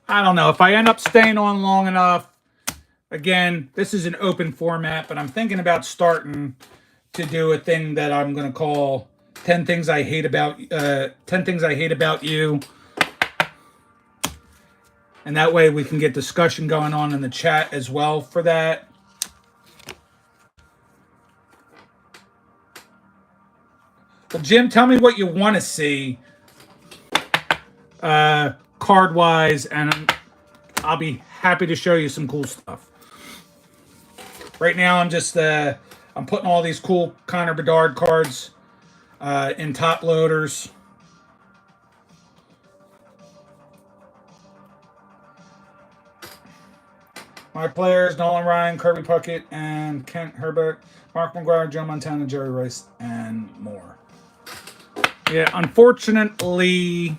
I don't know. If I end up staying on long enough, again, this is an open format, but I'm thinking about starting to do a thing that I'm going to call 10 things I hate about 10 things I hate about you. And that way we can get discussion going on in the chat as well for that. Well, Jim, tell me what you want to see card-wise, and I'll be happy to show you some cool stuff. Right now, I'm just I'm putting all these cool Connor Bedard cards in top loaders. My players: Nolan Ryan, Kirby Puckett, and Kent Herbert, Mark McGuire, Joe Montana, Jerry Rice, and more. Yeah, unfortunately,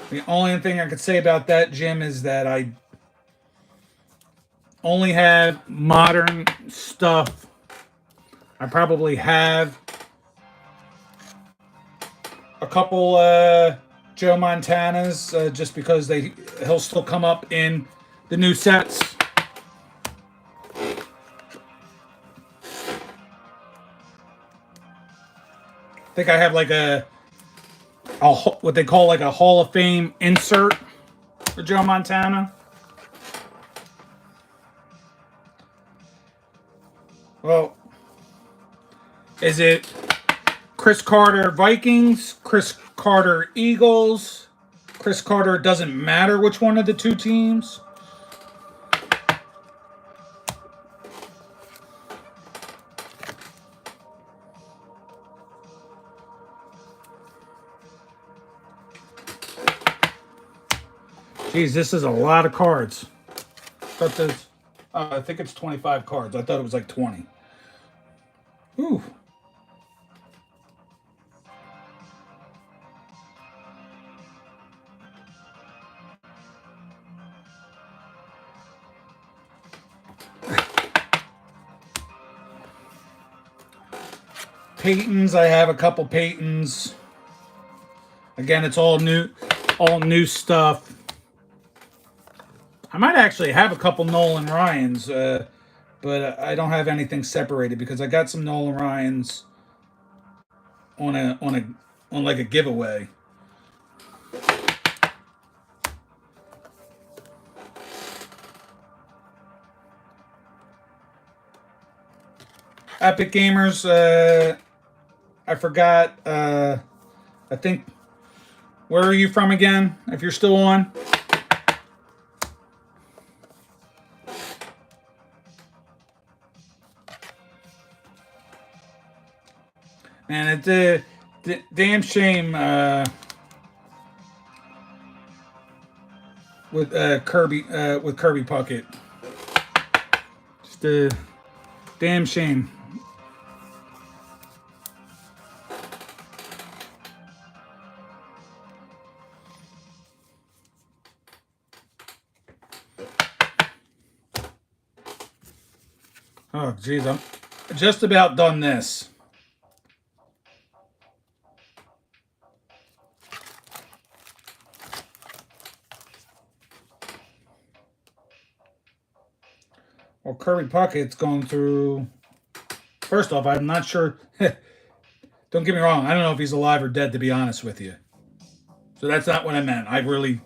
the only thing I could say about that, Jim, is that I only have modern stuff. I probably have a couple Joe Montanas just because he'll still come up in the new sets. I think I have like a what they call like a Hall of Fame insert for Joe Montana. Well, is it Chris Carter Vikings, Chris Carter Eagles, Chris Carter doesn't matter which one of the 2 teams? Geez, this is a lot of cards. I think it's 25 cards. I thought it was like 20. Ooh. Peytons, I have a couple Peytons. Again, it's all new stuff. I might actually have a couple Nolan Ryans, but I don't have anything separated because I got some Nolan Ryans on like a giveaway. Epic Gamers, I forgot. I think, where are you from again? If you're still on. Man, it's a damn shame with Kirby Puckett. Just a damn shame. Oh, geez, I'm just about done this. Well, Kirby Puckett's going through. First off, I'm not sure. Don't get me wrong. I don't know if he's alive or dead, to be honest with you. So that's not what I meant. I really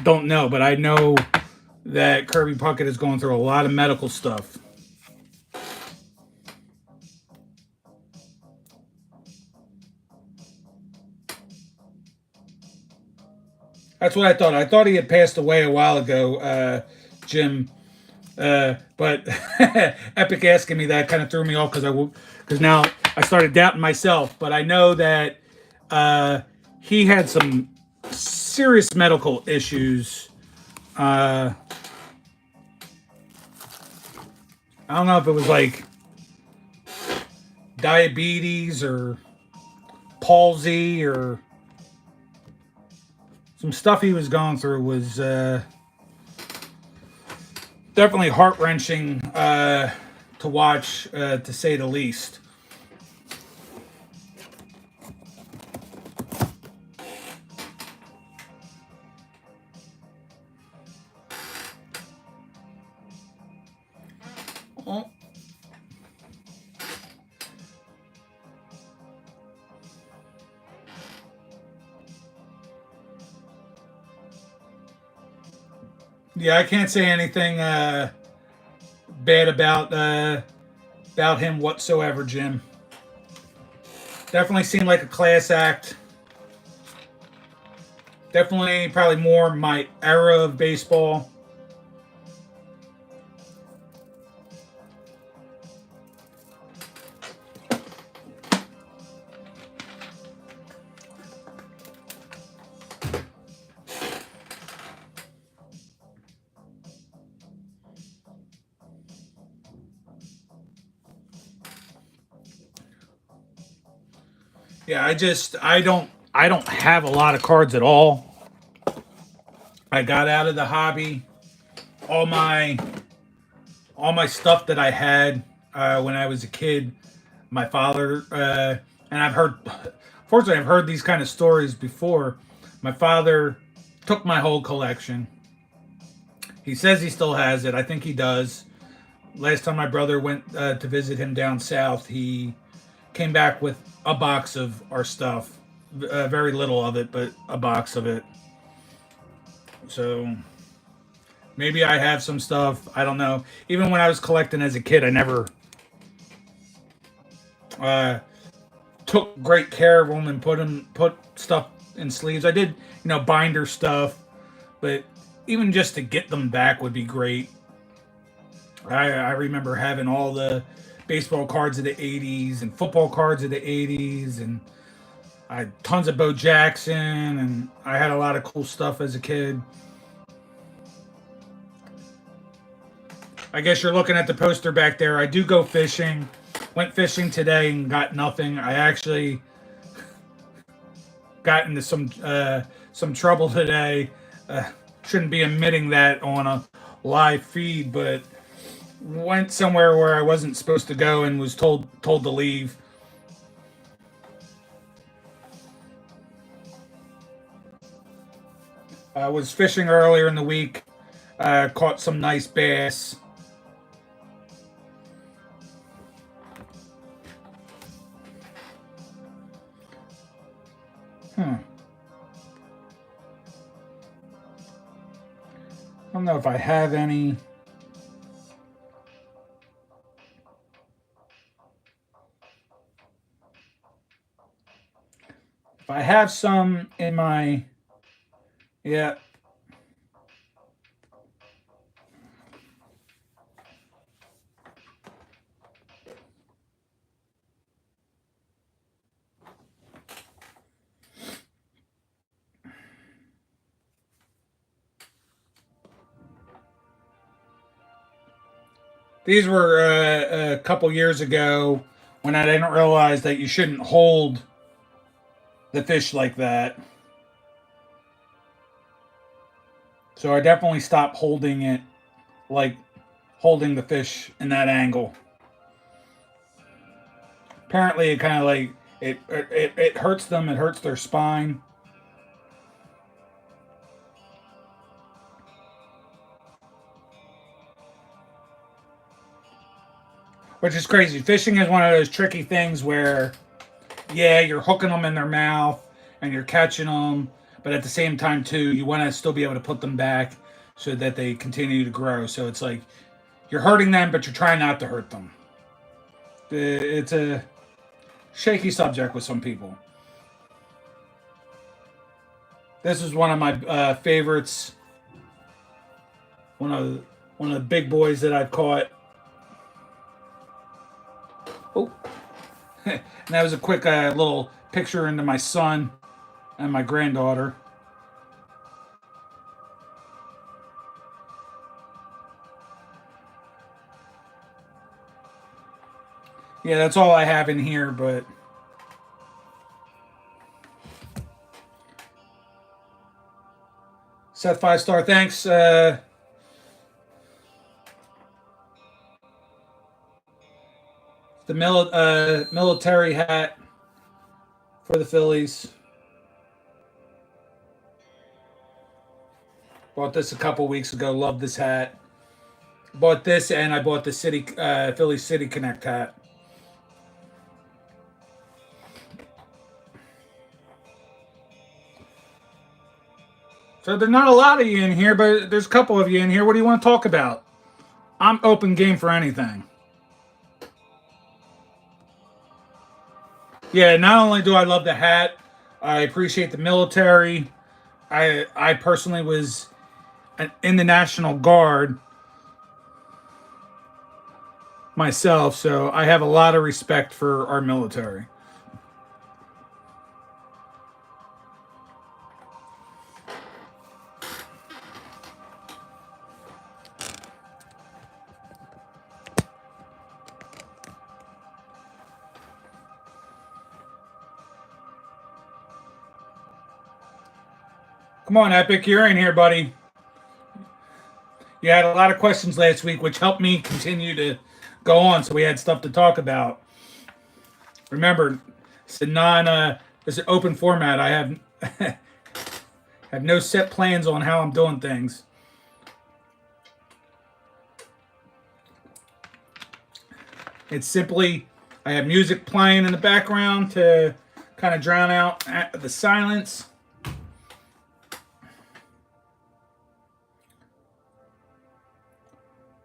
don't know, but I know that Kirby Puckett is going through a lot of medical stuff. That's what I thought. I thought he had passed away a while ago, Jim. But Epic asking me that kind of threw me off because now I started doubting myself. But I know that he had some serious medical issues. I don't know if it was like diabetes or palsy or some stuff he was going through was definitely heart-wrenching to watch, to say the least. Oh. Yeah, I can't say anything bad about him whatsoever, Jim. Definitely seemed like a class act. Definitely, probably more my era of baseball. Yeah, I don't have a lot of cards at all. I got out of the hobby. All my all my stuff that I had when I was a kid, my father and I've heard, fortunately, I've heard these kind of stories before. My father took my whole collection. He says he still has it. I think he does. Last time my brother went to visit him down south, he came back with a box of our stuff. Very little of it, but a box of it. So maybe I have some stuff. I don't know. Even when I was collecting as a kid, I never uh, took great care of them and put stuff in sleeves. I did, binder stuff, but even just to get them back would be great. I remember having all the baseball cards of the '80s and football cards of the '80s, and I had tons of Bo Jackson, and I had a lot of cool stuff as a kid. I guess you're looking at the poster back there. I do go fishing. Went fishing today and got nothing. I actually got into some trouble today. Shouldn't be admitting that on a live feed, but went somewhere where I wasn't supposed to go and was told to leave. I was fishing earlier in the week. Caught some nice bass. I don't know if I have any. If I have some in my, yeah. These were a couple years ago when I didn't realize that you shouldn't hold the fish like that. So I definitely stopped holding it like holding the fish in that angle. Apparently, it kind of like it hurts them. It hurts their spine. Which is crazy. Fishing is one of those tricky things where, yeah, you're hooking them in their mouth and you're catching them, but at the same time too, you want to still be able to put them back. so that they continue to grow. So it's like you're hurting them, but you're trying not to hurt them. It's a shaky subject with some people. This is one of my favorites. One of the big boys that I've caught. Oh, and that was a quick little picture into my son and my granddaughter. Yeah, that's all I have in here, but Seth 5-star, thanks. The military hat for the Phillies. Bought this a couple weeks ago. Love this hat. Bought this, and I bought the Philly City Connect hat. So there's not a lot of you in here, but there's a couple of you in here. What do you want to talk about? I'm open game for anything. Yeah, not only do I love the hat, I appreciate the military. I personally was in the National Guard myself, so I have a lot of respect for our military. Come on, Epic, you're in here, buddy. You had a lot of questions last week, which helped me continue to go on, so we had stuff to talk about. Remember, it's it's an open format. I have have no set plans on how I'm doing things. It's simply I have music playing in the background to kind of drown out the silence.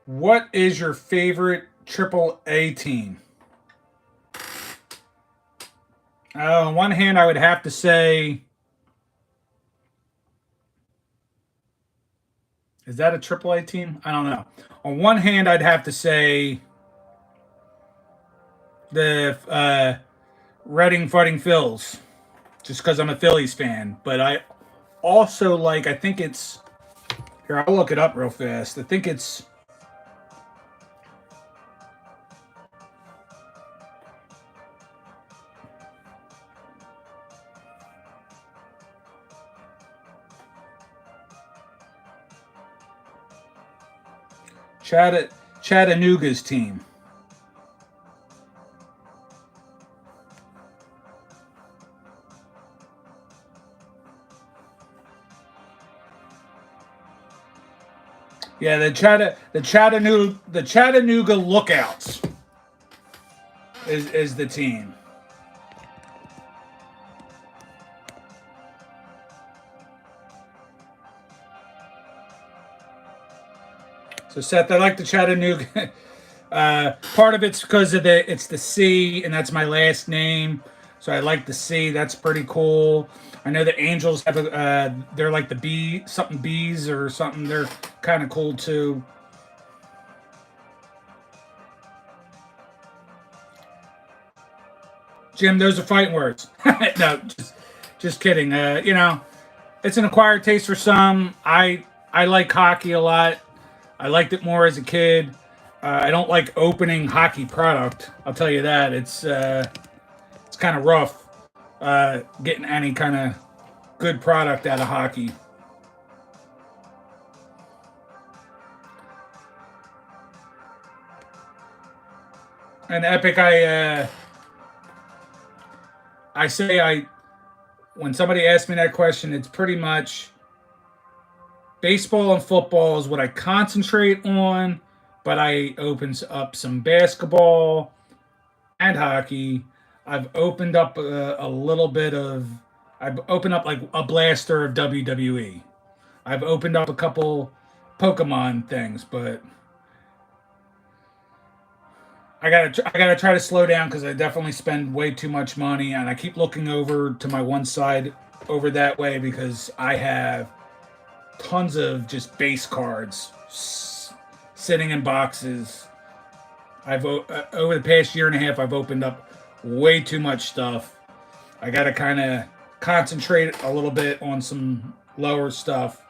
What is your favorite AAA team? On one hand, I would have to say, is that a AAA team? I don't know. On one hand, I'd have to say the Reading Fighting Phils, just because I'm a Phillies fan. But I also like, I think it's, here, I'll look it up real fast. I think it's, Chattanooga's team. Yeah, the Chattanooga Lookouts is the team. So Seth, I like the Chattanooga. Part of it's because of it's the C, and that's my last name. So I like the C. That's pretty cool. I know the Angels have they're like the B, something B's or something. They're kind of cool too. Jim, those are fighting words. No, just kidding. It's an acquired taste for some. I like hockey a lot. I liked it more as a kid. I don't like opening hockey product. I'll tell you that. It's kind of rough getting any kind of good product out of hockey. And Epic, when somebody asks me that question, it's pretty much baseball and football is what I concentrate on, but I opens up some basketball and hockey. I've opened up I've opened up like a blaster of WWE. I've opened up a couple Pokemon things, but I gotta try to slow down because I definitely spend way too much money, and I keep looking over to my one side over that way because I have tons of just base cards sitting in boxes. Over the past year and a half, I've opened up way too much stuff. I got to kind of concentrate a little bit on some lower stuff.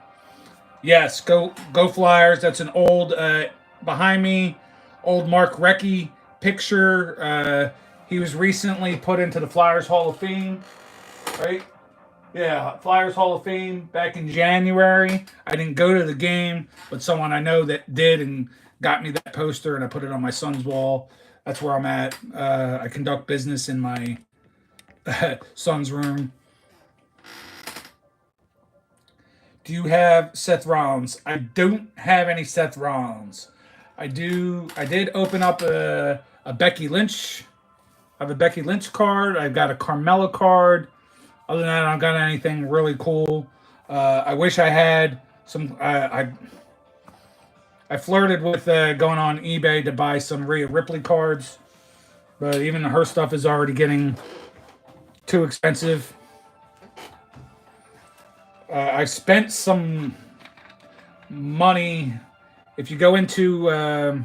Yes, go Flyers. That's an old behind me, old Mark Recchi picture. He was recently put into the Flyers Hall of Fame, right? Yeah, Flyers Hall of Fame back in January. I didn't go to the game, but someone I know that did and got me that poster, and I put it on my son's wall. That's where I'm at. I conduct business in my son's room. Do you have Seth Rollins? I don't have any Seth Rollins. I do. I did open up a Becky Lynch. I have a Becky Lynch card. I've got a Carmella card. Other than that, I don't got anything really cool. I wish I had some. I flirted with going on eBay to buy some Rhea Ripley cards, but even her stuff is already getting too expensive. I spent some money. If you go into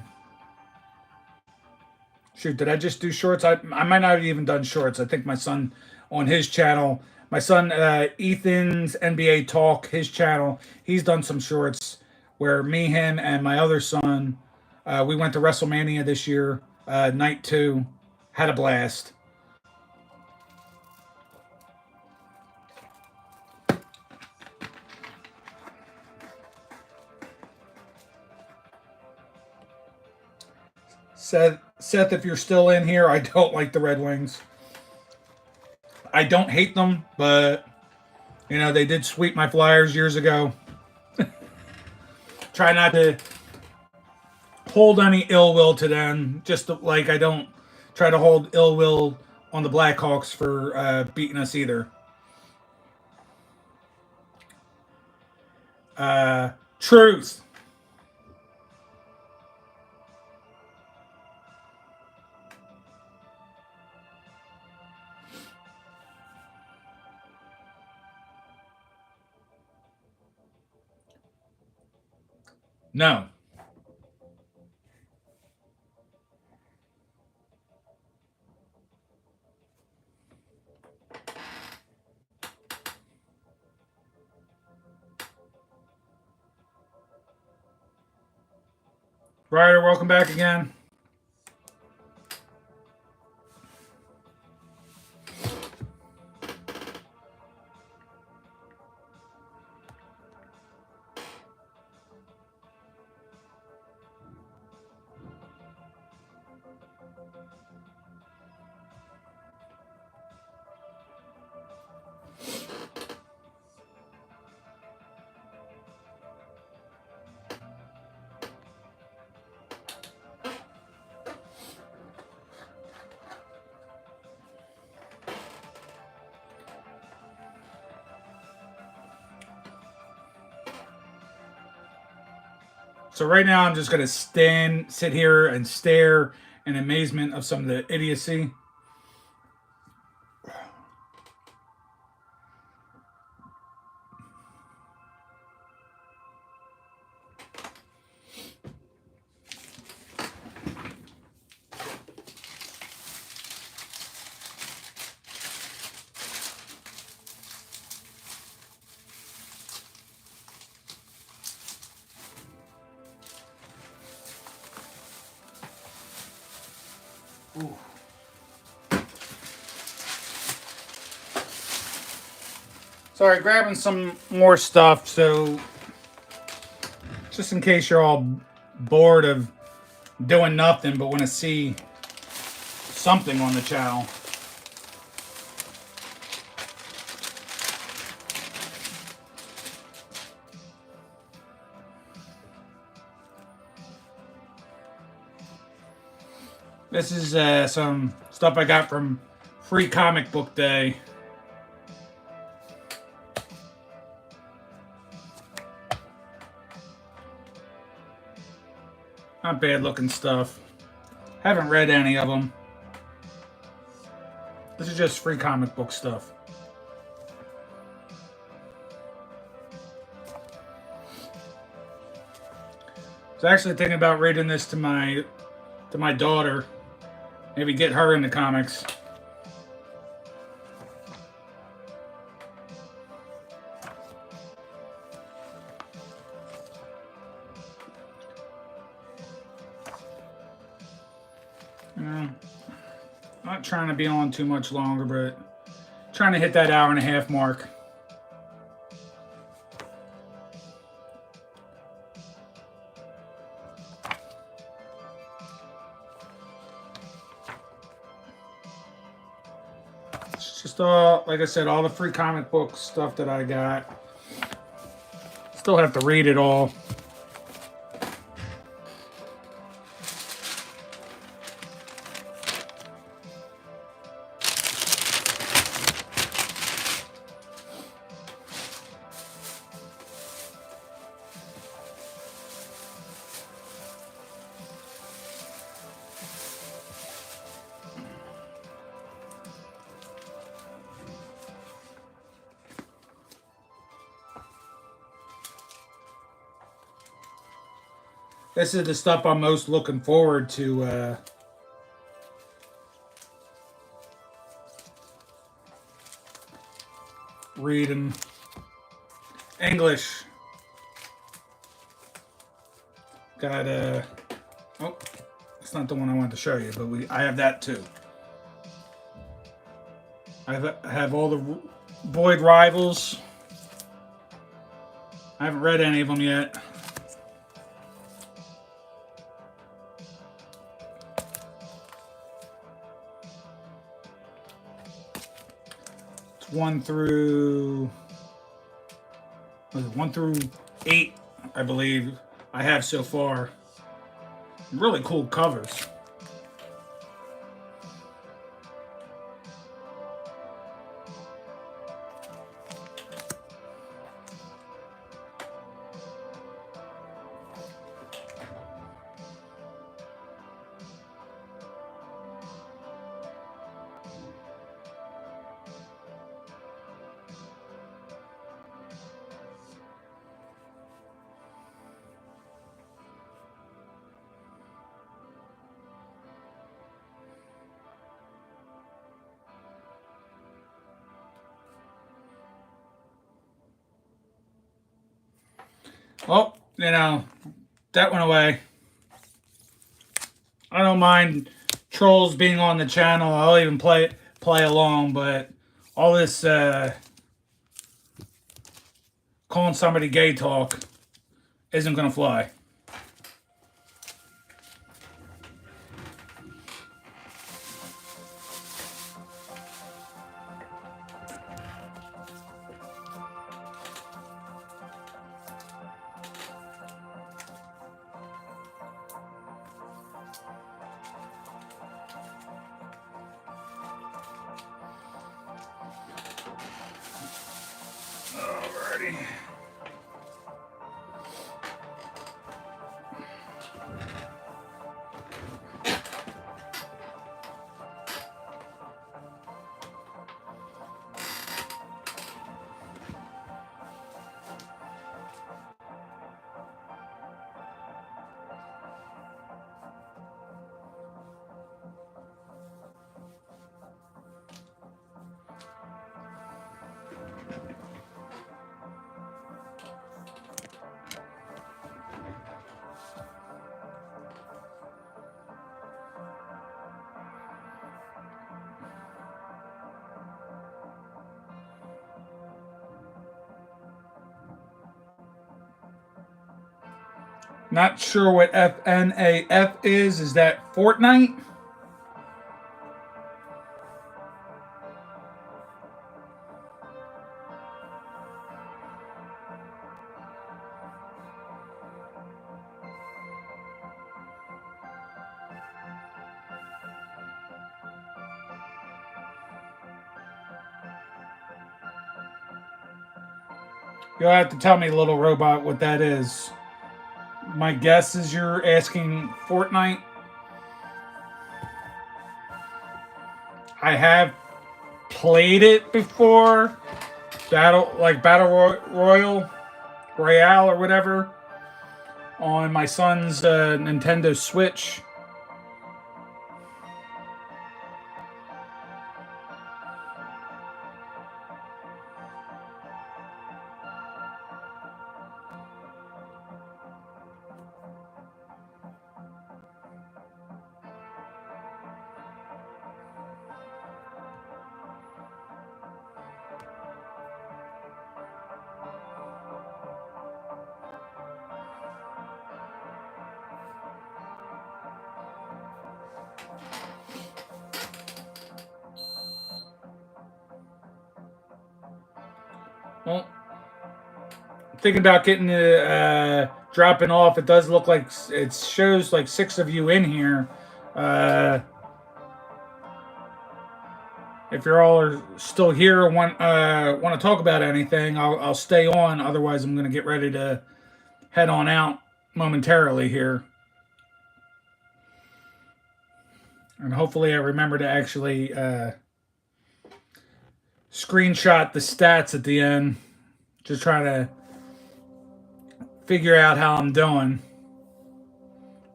shoot, did I just do shorts? I might not have even done shorts. I think my son on his channel, my son Ethan's NBA Talk, his channel, he's done some shorts where me, him, and my other son, we went to WrestleMania this year, night 2, had a blast. Seth, if you're still in here, I don't like the Red Wings. I don't hate them, but they did sweep my Flyers years ago. Try not to hold any ill will to them. Just like I don't try to hold ill will on the Blackhawks for beating us either. Truth. No. Ryder, welcome back again. So right now I'm just gonna sit here and stare in amazement of some of the idiocy. Ooh. Sorry, grabbing some more stuff. So, just in case you're all bored of doing nothing but want to see something on the channel. This is some stuff I got from Free Comic Book Day. Not bad looking stuff. Haven't read any of them. This is just free comic book stuff. I was actually thinking about reading this to my daughter. Maybe get her into comics. Not trying to be on too much longer, but trying to hit that hour-and-a-half mark. It's just all, like I said, all the free comic book stuff that I got. Still have to read it all. This is the stuff I'm most looking forward to reading. English. Got oh, it's not the one I wanted to show you, but I have that too. I have all the Boyd Rivals. I haven't read any of them yet. It's 1 through 8, I believe, I have so far. Really cool covers. Oh, you know, that went away. I don't mind trolls being on the channel. I'll even play along, but all this calling somebody gay talk isn't gonna fly. Alrighty. Not sure what FNAF is. Is that Fortnite? You'll have to tell me, little robot, what that is. My guess is you're asking Fortnite. I have played it before. Royale or whatever, on my son's Nintendo Switch. Well, thinking about getting dropping off. It does look like it shows like 6 of you in here. Uh, if you're all are still here and want to talk about anything, I'll stay on. Otherwise, I'm going to get ready to head on out momentarily here. And hopefully, I remember to actually screenshot the stats at the end. Just trying to figure out how I'm doing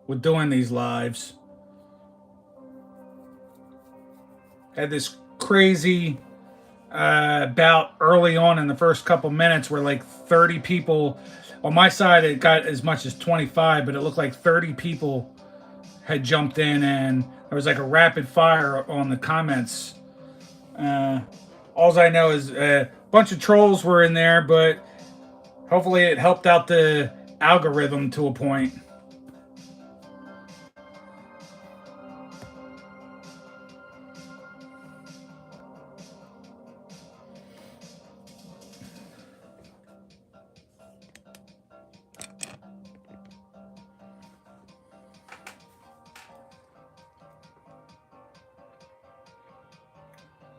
with doing these lives. Had this crazy bout early on in the first couple minutes where like 30 people on my side, it got as much as 25, but it looked like 30 people had jumped in, and there was like a rapid fire on the comments. All I know is a bunch of trolls were in there, but hopefully it helped out the algorithm to a point.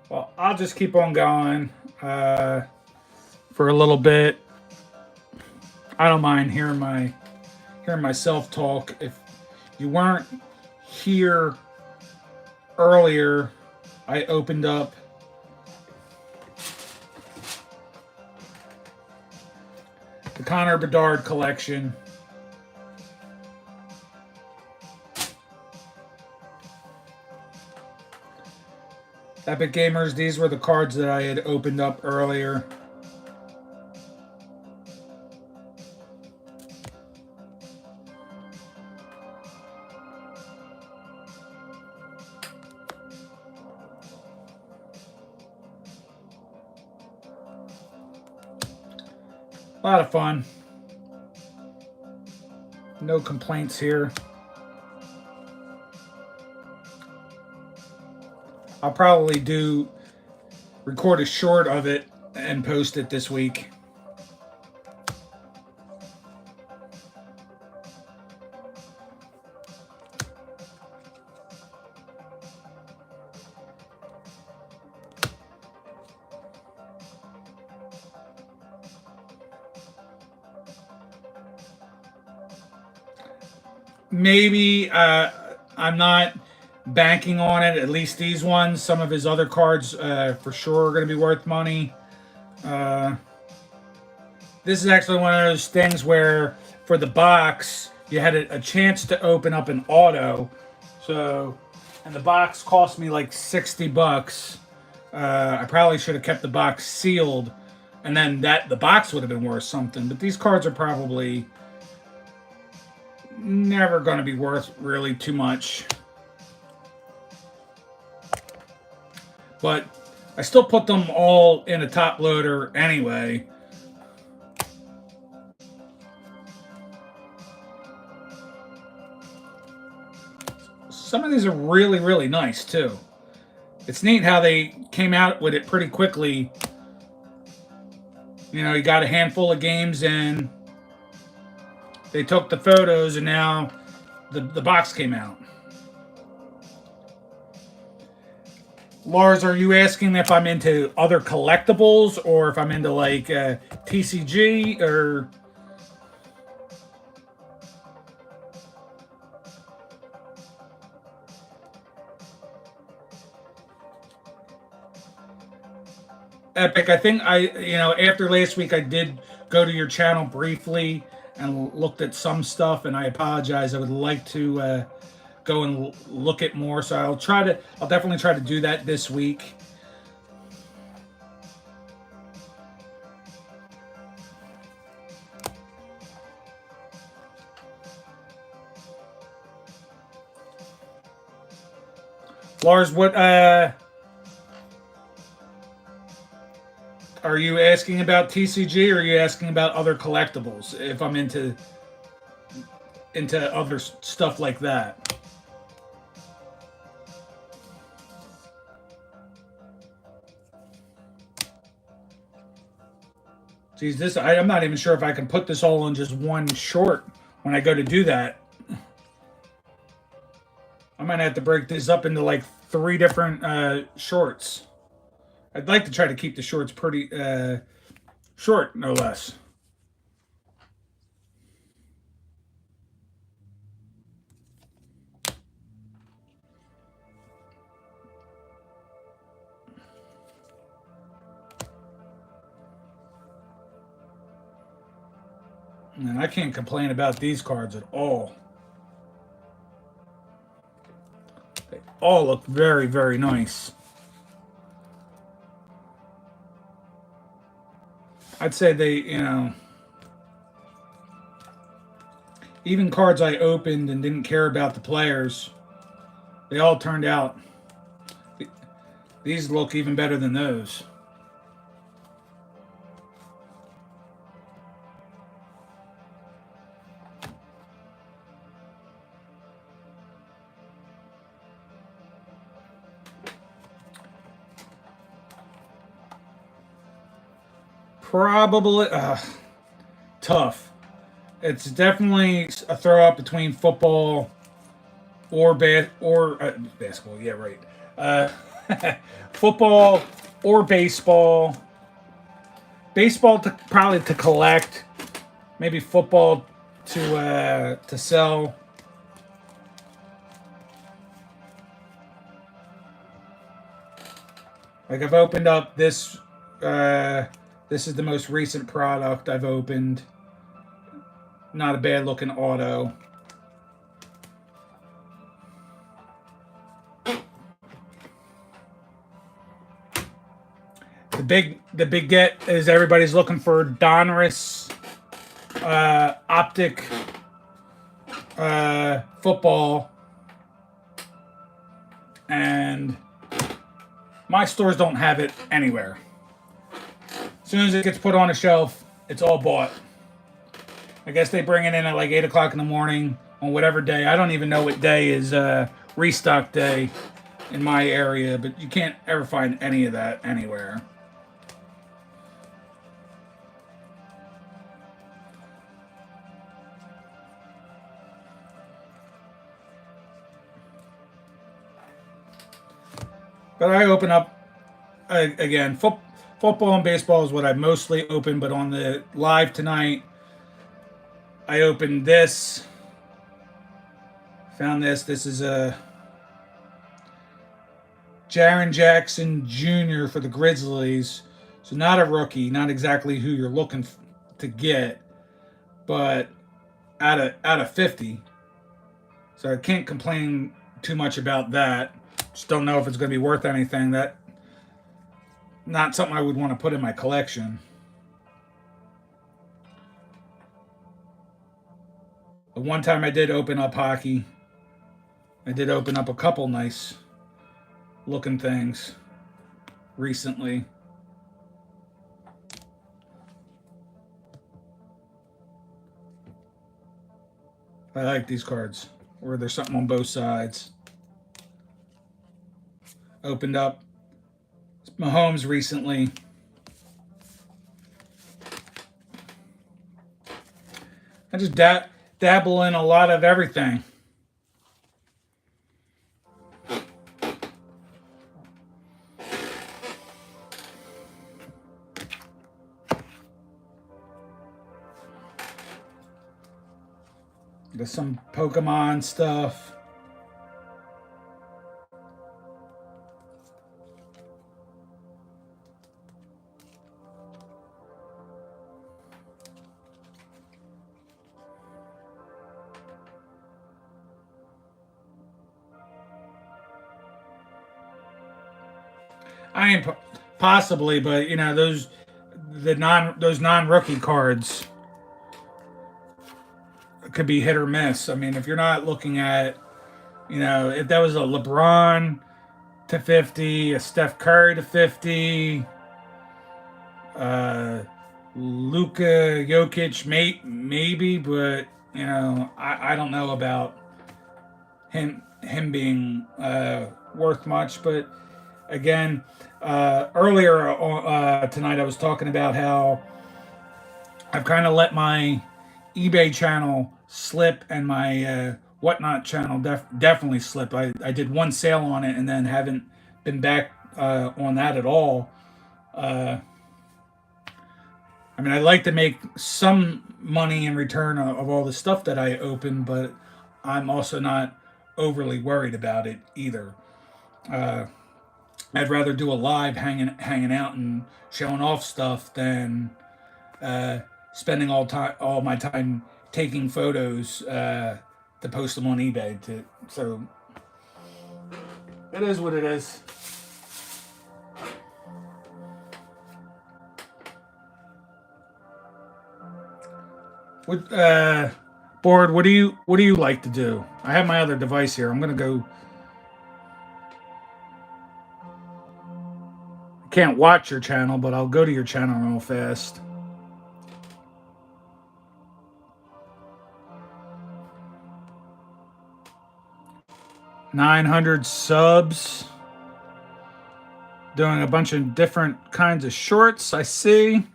Well, I'll just keep on going for a little bit. I don't mind hearing myself talk. If you weren't here earlier, I opened up the Connor Bedard collection. Epic Gamers, these were the cards that I had opened up earlier. A lot of fun. No complaints here. I'll probably record a short of it and post it this week. Maybe I'm not banking on it. At least these ones. Some of his other cards for sure are going to be worth money. This is actually one of those things where for the box you had a chance to open up an auto. So, and the box cost me like $60. I probably should have kept the box sealed, and then the box would have been worth something. But these cards are probably never going to be worth really too much. But I still put them all in a top loader anyway. Some of these are really, really nice too. It's neat how they came out with it pretty quickly. You know, you got a handful of games in. They took the photos, and now the box came out. Lars, are you asking if I'm into other collectibles or if I'm into like TCG or? Epic. I think after last week, I did go to your channel briefly and looked at some stuff, and I apologize. I would like to go and look at more, so I'll definitely try to do that this week. Lars, what are you asking about TCG, or are you asking about other collectibles? If I'm into other stuff like that. Geez, I'm not even sure if I can put this all in just one short when I go to do that. I might have to break this up into like 3 different shorts. I'd like to try to keep the shorts pretty short, no less. And I can't complain about these cards at all. They all look very, very nice. I'd say even cards I opened and didn't care about the players, they all turned out. These look even better than those. Probably tough. It's definitely a throw up between football or basketball. Yeah, right. Uh, football or baseball. Baseball probably to collect. Maybe football to sell. Like I've opened up this. This is the most recent product I've opened. Not a bad looking auto. The big get is everybody's looking for Donruss optic football, and my stores don't have it anywhere. As soon as it gets put on a shelf, it's all bought. I guess they bring it in at like 8 o'clock in the morning on whatever day. I don't even know what day is restock day in my area, but you can't ever find any of that anywhere. But I open up, again, football and baseball is what I mostly open, but on the live tonight, I opened this. Found this. This is a Jaren Jackson Jr. for the Grizzlies. So not a rookie, not exactly who you're looking to get, but out of 50. So I can't complain too much about that. Just don't know if it's going to be worth anything. That not something I would want to put in my collection. The one time I did open up hockey, I did open up a couple nice looking things recently. I like these cards where there's something on both sides. Opened up Mahomes recently. I just dabble in a lot of everything. There's some Pokemon stuff. I mean, possibly, but you know those non-rookie cards could be hit or miss. I mean, if you're not looking at, you know, if that was a LeBron to 50, a Steph Curry to 50, uh, Luka Jokic maybe, but you know, I don't know about him being worth much. But again, earlier tonight I was talking about how I've kind of let my eBay channel slip and my whatnot channel definitely slip. I did one sale on it and then haven't been back on that at all. Uh, I mean, I like to make some money in return of all the stuff that I open, but I'm also not overly worried about it either. Uh, I'd rather do a live hanging out and showing off stuff than uh, spending all my time taking photos to post them on eBay. So it is what it is. What Board? What do you like to do? I have my other device here. I'm gonna go. Can't watch your channel, but I'll go to your channel real fast. $900 subs. Doing a bunch of different kinds of shorts, I see.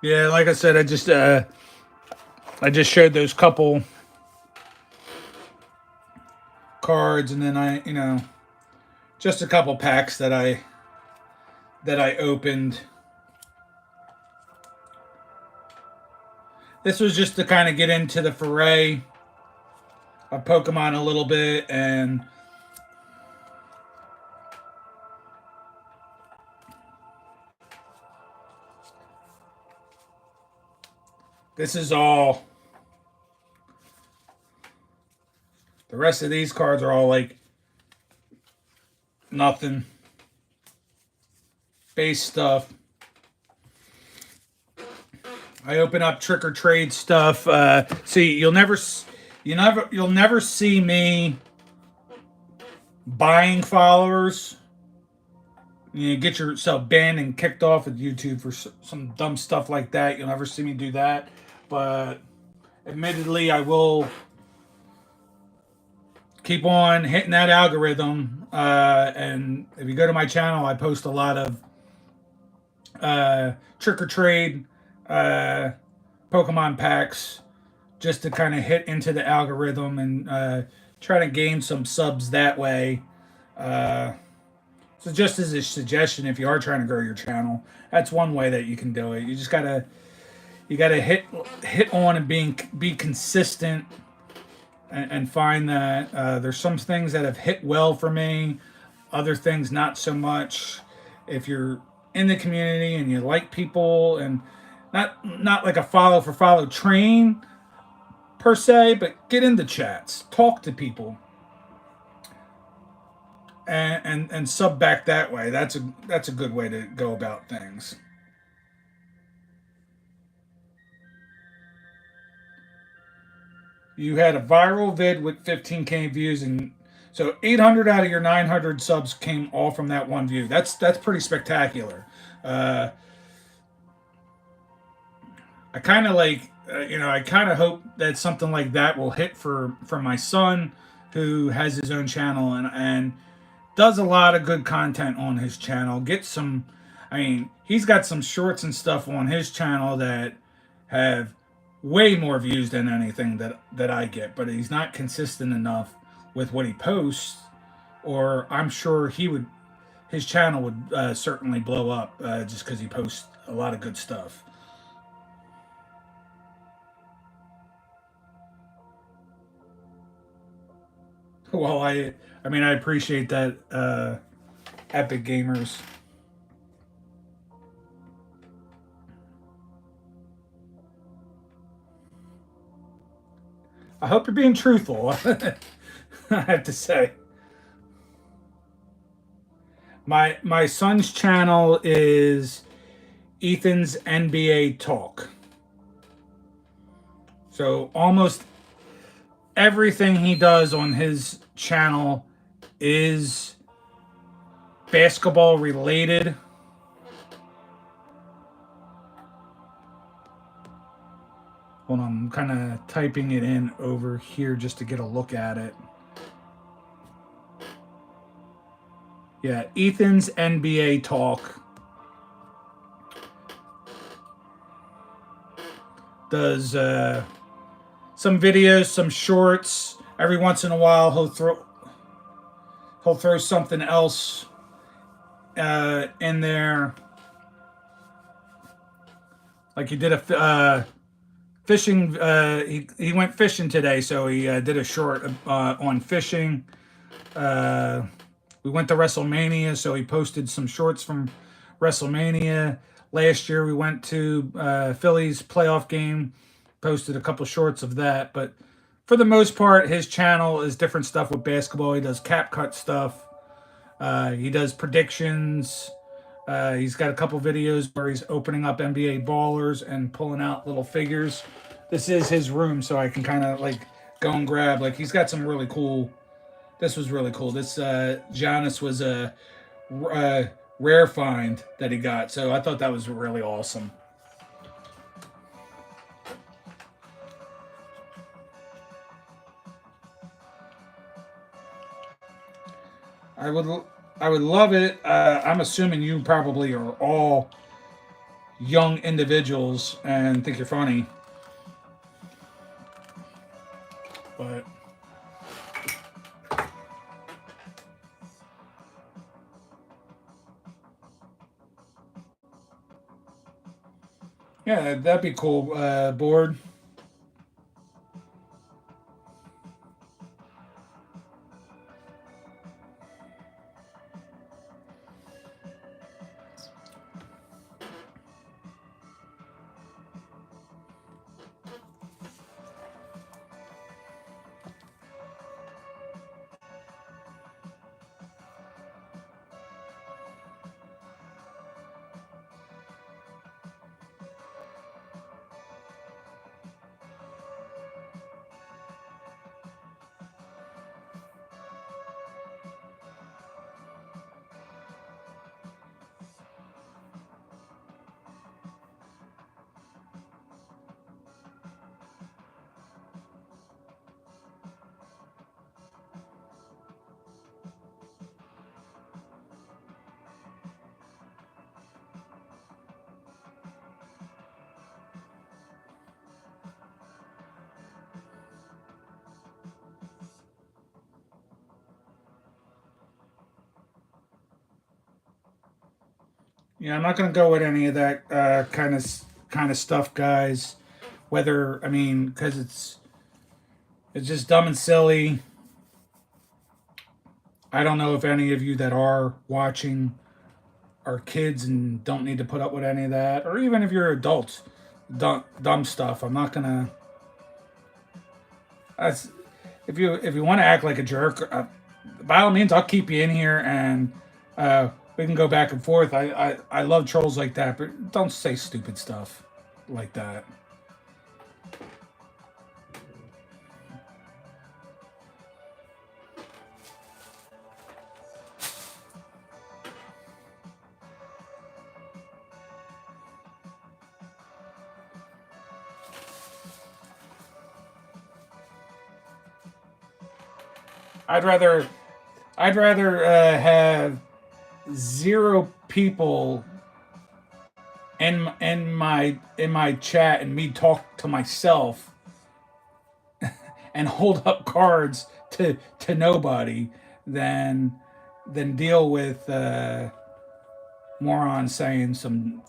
Yeah, like I said, I just showed those couple cards, and then I, you know, just a couple packs that I opened. This was just to kind of get into the foray of Pokemon a little bit, and this is all. The rest of these cards are all like nothing. Base stuff. I open up trick or trade stuff. See, you'll never see me buying followers. You get yourself banned and kicked off of YouTube for some dumb stuff like that. You'll never see me do that. But admittedly, I will keep on hitting that algorithm. And if you go to my channel, I post a lot of trick or trade Pokemon packs just to kind of hit into the algorithm and try to gain some subs that way. So just as a suggestion, if you are trying to grow your channel, that's one way that you can do it. You gotta hit on and be consistent and find that there's some things that have hit well for me, other things not so much. If you're in the community and you like people, and not like a follow for follow train per se, but get into chats, talk to people, and sub back that way. That's a good way to go about things. You had a viral vid with 15K views, and so 800 out of your 900 subs came all from that one view. That's pretty spectacular. Uh, I kind of like, I kind of hope that something like that will hit for my son, who has his own channel and does a lot of good content on his channel. Get some, I mean, he's got some shorts and stuff on his channel that have way more views than anything that I get, but he's not consistent enough with what he posts, or I'm sure his channel would certainly blow up just because he posts a lot of good stuff. Well, I mean, I appreciate that, Epic Gamers. I hope you're being truthful. I have to say, my son's channel is Ethan's NBA Talk. So almost everything he does on his channel is basketball related. Hold on, I'm kind of typing it in over here just to get a look at it. Yeah, Ethan's NBA Talk does some videos, some shorts. Every once in a while, he'll throw something else in there. Like he did a fishing. He went fishing today, so he did a short on fishing. Uh, we went to WrestleMania, so he posted some shorts from WrestleMania. Last year, we went to Phillies playoff game, posted a couple shorts of that. But for the most part, his channel is different stuff with basketball. He does cap cut stuff. He does predictions. He's got a couple videos where he's opening up NBA ballers and pulling out little figures. This is his room, so I can kind of like go and grab. Like he's got some really cool. This was really cool. This Giannis was a rare find that he got, so I thought that was really awesome. I would I would love it. I'm assuming you probably are all young individuals and think you're funny, but yeah, that'd be cool. Board. Yeah, I'm not gonna go with any of that kind of stuff, guys. Whether I mean, because it's just dumb and silly. I don't know if any of you that are watching are kids and don't need to put up with any of that, or even if you're adults, dumb stuff. I'm not gonna. That's, if you want to act like a jerk, by all means, I'll keep you in here and we can go back and forth. I love trolls like that, but don't say stupid stuff like that. I'd rather have zero people in my chat and me talk to myself and hold up cards to nobody than deal with morons saying some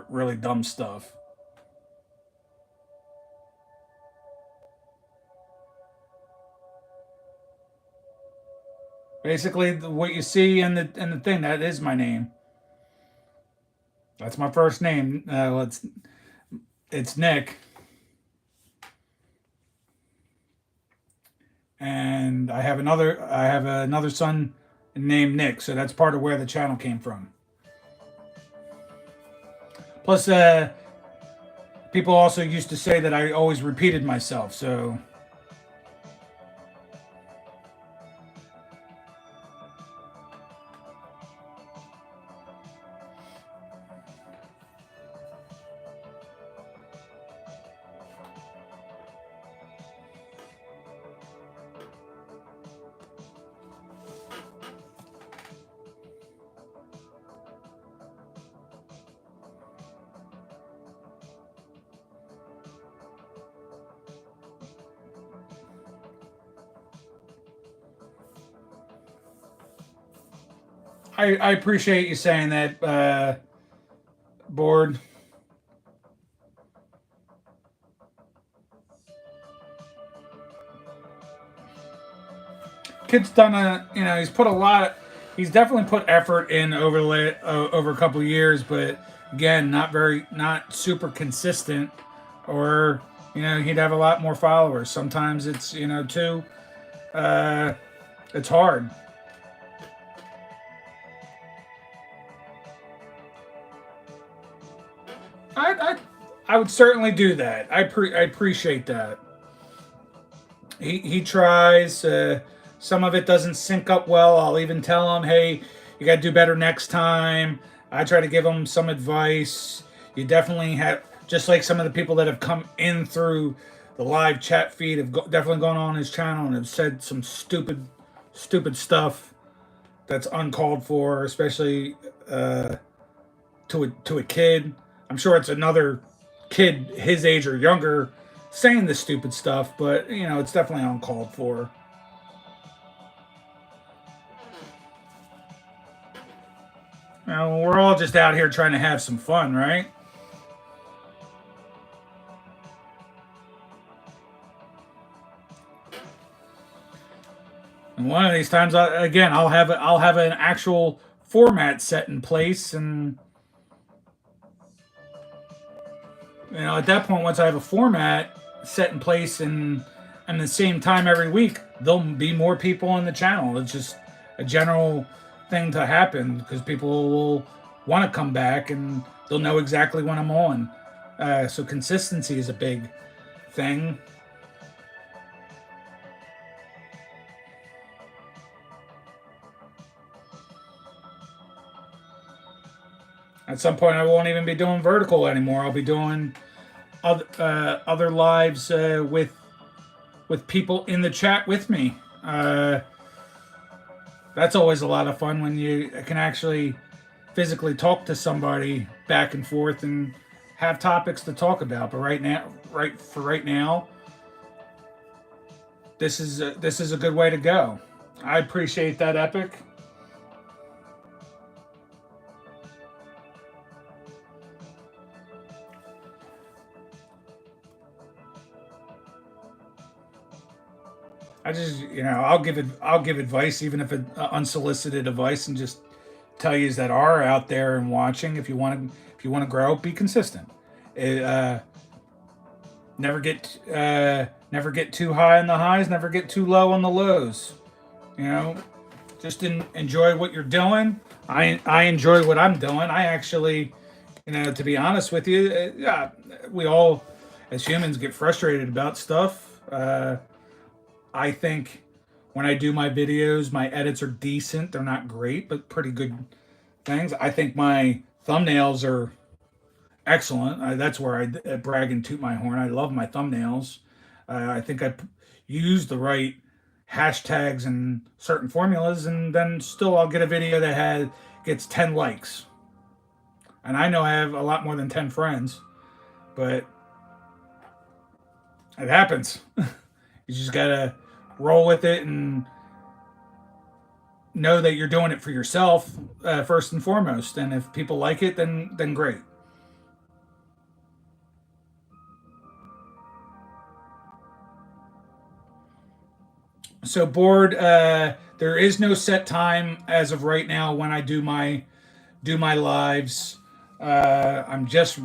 really dumb stuff. Basically, what you see in the thing, that is my name. That's my first name. It's Nick, and I have another son named Nick, so that's part of where the channel came from. Plus, people also used to say that I always repeated myself, so I appreciate you saying that, Board. Kid's done he's put a lot. He's definitely put effort in over a couple of years, but again, not super consistent. Or he'd have a lot more followers. Sometimes it's too. Uh, it's hard. I I, I would certainly do that. I appreciate that. He tries. Some of it doesn't sync up well. I'll even tell him, hey, you got to do better next time. I try to give him some advice. You definitely have, just like some of the people that have come in through the live chat feed have definitely gone on his channel and have said some stupid stuff that's uncalled for, especially to a kid. I'm sure it's another kid his age or younger saying this stupid stuff, but it's definitely uncalled for. We're all just out here trying to have some fun, right? And one of these times, again, I'll have an actual format set in place, and at that point, once I have a format set in place and the same time every week, there'll be more people on the channel. It's just a general thing to happen because people will want to come back and they'll know exactly when I'm on. So consistency is a big thing. At some point, I won't even be doing vertical anymore. I'll be doing other lives with people in the chat with me. That's always a lot of fun when you can actually physically talk to somebody back and forth and have topics to talk about. But right now, this is a good way to go. I appreciate that, Epic. I just I'll give advice even if it's unsolicited advice and just tell you that are out there and watching. If you want to grow, be consistent. It, never get too high on the highs, never get too low on the lows. You know, just enjoy what you're doing. I enjoy what I'm doing. I actually, to be honest with you, yeah, we all as humans get frustrated about stuff. I think when I do my videos, my edits are decent. They're not great, but pretty good things. I think my thumbnails are excellent. That's where I brag and toot my horn. I love my thumbnails. I think I use the right hashtags and certain formulas, and then still I'll get a video that gets 10 likes. And I know I have a lot more than 10 friends, but it happens. You just gotta roll with it and know that you're doing it for yourself first and foremost. And if people like it, then great. So board. There is no set time as of right now when I do my lives. I'm just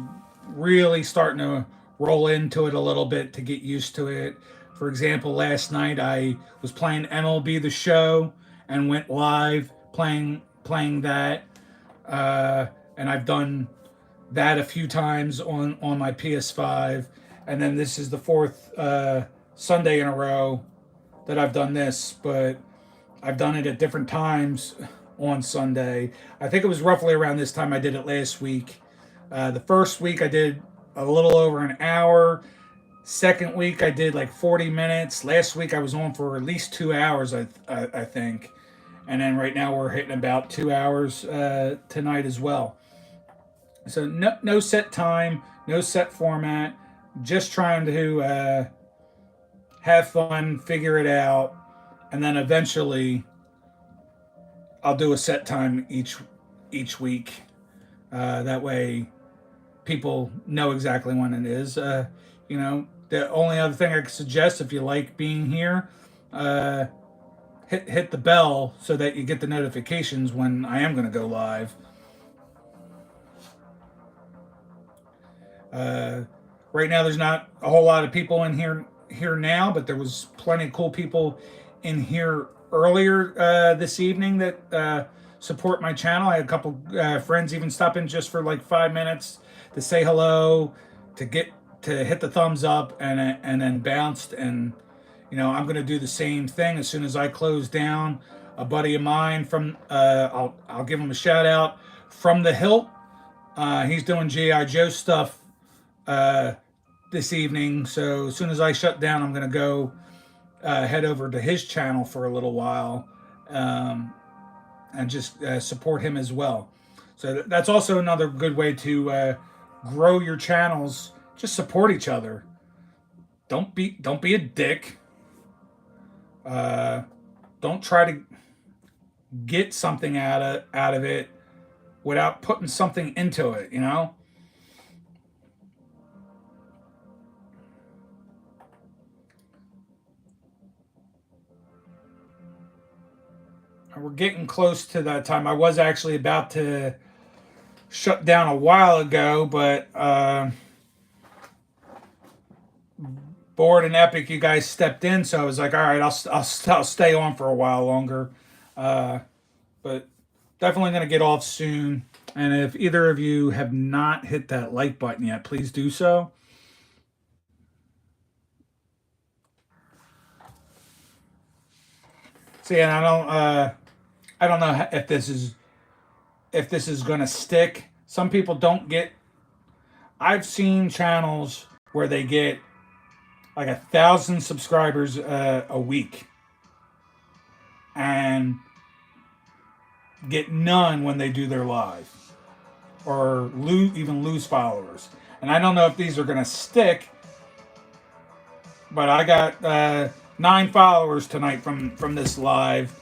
really starting to roll into it a little bit to get used to it. For example, last night I was playing MLB The Show and went live playing that, uh, and I've done that a few times on my PS5, and then this is the fourth Sunday in a row that I've done this, but I've done it at different times on Sunday. I think it was roughly around this time I did it last week. The first week I did a little over an hour. Second week I did like 40 minutes. Last week I was on for at least 2 hours, I think. And then right now we're hitting about 2 hours tonight as well. So no set time, no set format. Just trying to have fun, figure it out, and then eventually I'll do a set time each week. That way, people know exactly when it is. The only other thing I could suggest, if you like being here, uh, hit the bell so that you get the notifications when I am going to go live. Uh, right now, there's not a whole lot of people in here now, but there was plenty of cool people in here earlier this evening that support my channel. I had a couple friends even stop in just for like 5 minutes to say hello, to hit the thumbs up, and then bounced. And I'm gonna do the same thing as soon as I close down. A buddy of mine from I'll give him a shout out from the Hilt. He's doing GI Joe stuff uh, this evening. So as soon as I shut down, I'm gonna go head over to his channel for a little while, um, and just support him as well. So that's also another good way to grow your channels. Just support each other. Don't be a dick. Uh, don't try to get something out of it without putting something into it. We're getting close to that time. I was actually about to shut down a while ago, but Board and Epic, you guys stepped in, so I was like, all right, I'll stay on for a while longer. But definitely going to get off soon. And if either of you have not hit that like button yet, please do so. See, and I don't know if this is going to stick. Some people don't get. I've seen channels where they get like 1,000 subscribers a week and get none when they do their live, or even lose followers. And I don't know if these are going to stick, but I got 9 followers tonight from this live.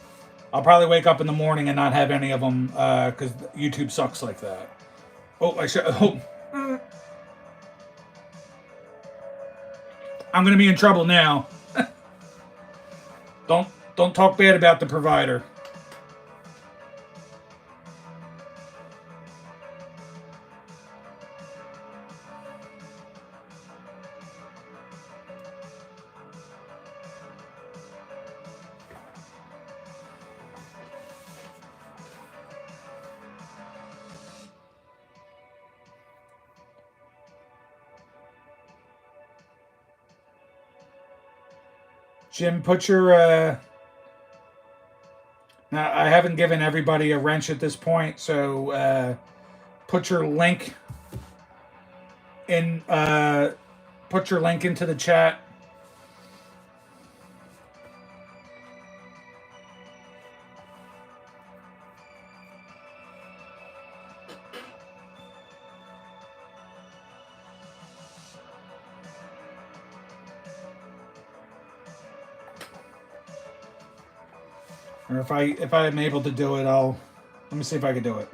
I'll probably wake up in the morning and not have any of them because YouTube sucks like that. Oh, I should. Oh, I'm going to be in trouble now. Don't talk bad about the provider. Jim, put your. Now, I haven't given everybody a wrench at this point, so put your link in. Put your link into the chat. Or if I am able to do it, let me see if I can do it.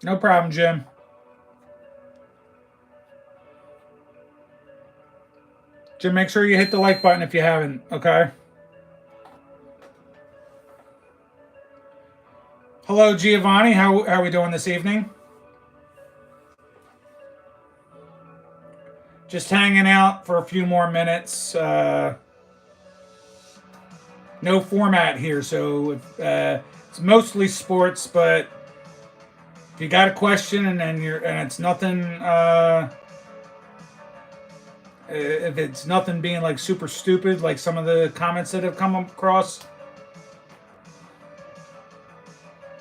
No problem, Jim. Jim, make sure you hit the like button if you haven't, okay? Hello, Giovanni. How are we doing this evening? Just hanging out for a few more minutes. No format here, so it's mostly sports. But if you got a question and it's nothing, if it's nothing being like super stupid, like some of the comments that have come across,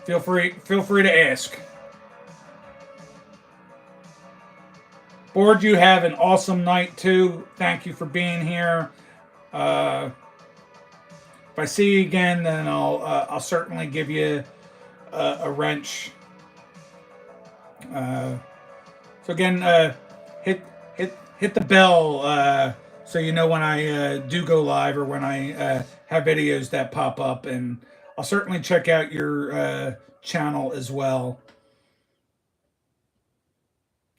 feel free to ask. Board, you have an awesome night too. Thank you for being here. If I see you again, then I'll certainly give you a wrench. So again, hit the bell so you know when I do go live or when I have videos that pop up, and I'll certainly check out your channel as well,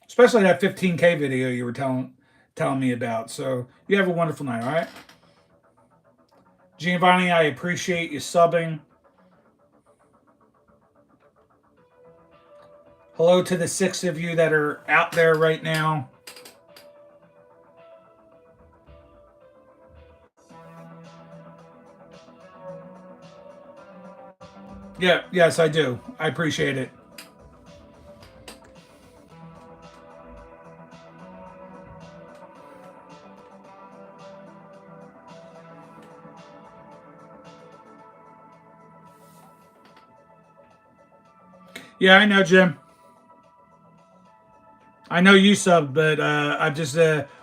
especially that 15K video you were telling me about. So you have a wonderful night. All right, Giovanni, I appreciate you subbing. Hello to the 6 of you that are out there right now. Yeah, yes, I do. I appreciate it. Yeah, I know, Jim. I know you sub, but I'm just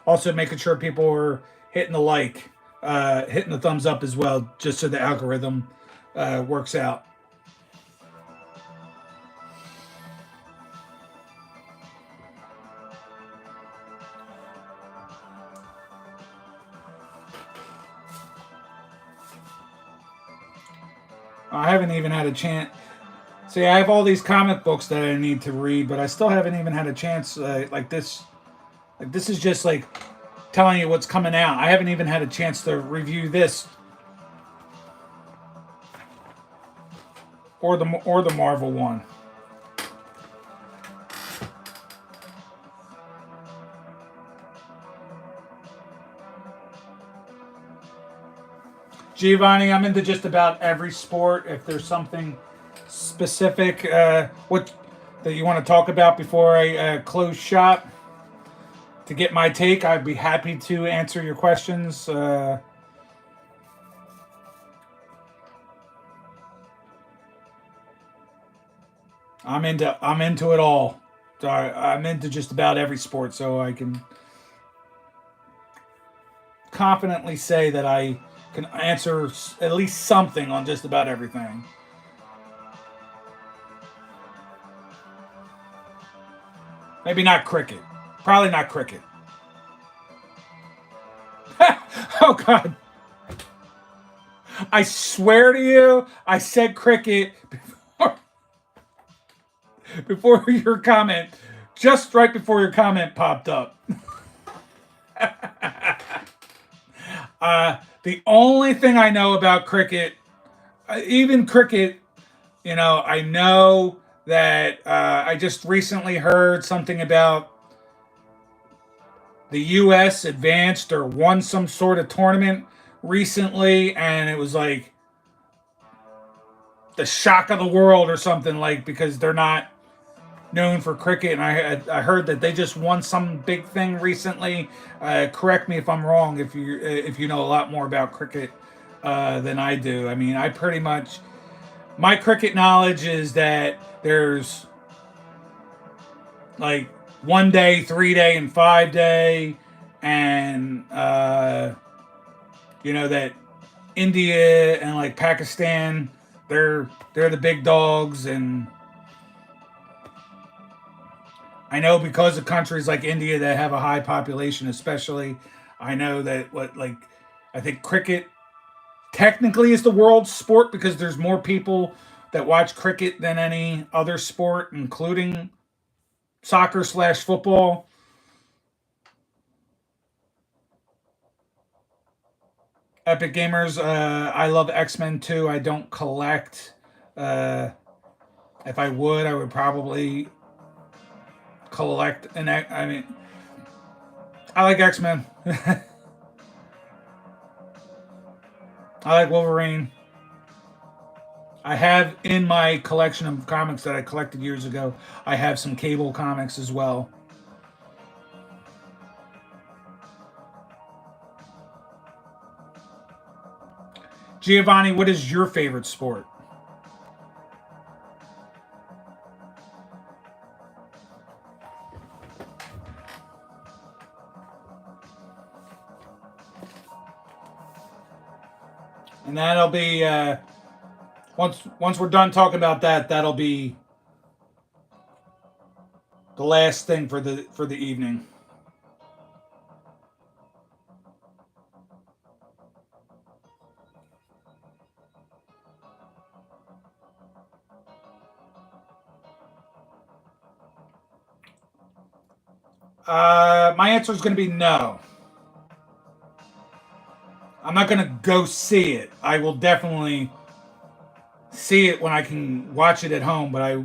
also making sure people are hitting the like, hitting the thumbs up as well, just so the algorithm works out. I haven't even had a chance. See, I have all these comic books that I need to read, but I still haven't even had a chance like this. Like this is just like telling you what's coming out. I haven't even had a chance to review this or the Marvel one. Giovanni, I'm into just about every sport. If there's something specific what that you want to talk about before I close shop to get my take, I'd be happy to answer your questions. I'm into it all. So I'm into just about every sport, so I can confidently say that I can answer at least something on just about everything. Maybe not cricket. Probably not cricket. Oh God! I swear to you, I said cricket before your comment, just right before your comment popped up. The only thing I know about cricket, even cricket, I know that I just recently heard something about the U.S. advanced or won some sort of tournament recently, and it was like the shock of the world or something, like because they're not known for cricket, and I heard that they just won some big thing recently. Correct me if I'm wrong if you know a lot more about cricket than I do. I mean, I pretty much my cricket knowledge is that there's like 1 day, 3 day, and 5 day, and that India and like Pakistan, they're the big dogs, and I know because of countries like India that have a high population, especially, I know that I think cricket technically is the world sport because there's more people that watch cricket than any other sport, including soccer/football. Epic Gamers, I love X-Men too. I don't collect. Uh, if I would, I would probably collect an. I mean, I like X-Men. I like Wolverine. I have in my collection of comics that I collected years ago, I have some Cable comics as well. Giovanni, what is your favorite sport? And that'll be once we're done talking about that, that'll be the last thing for the evening. My answer is going to be no. I'm not going to go see it. I will definitely see it when I can watch it at home, but I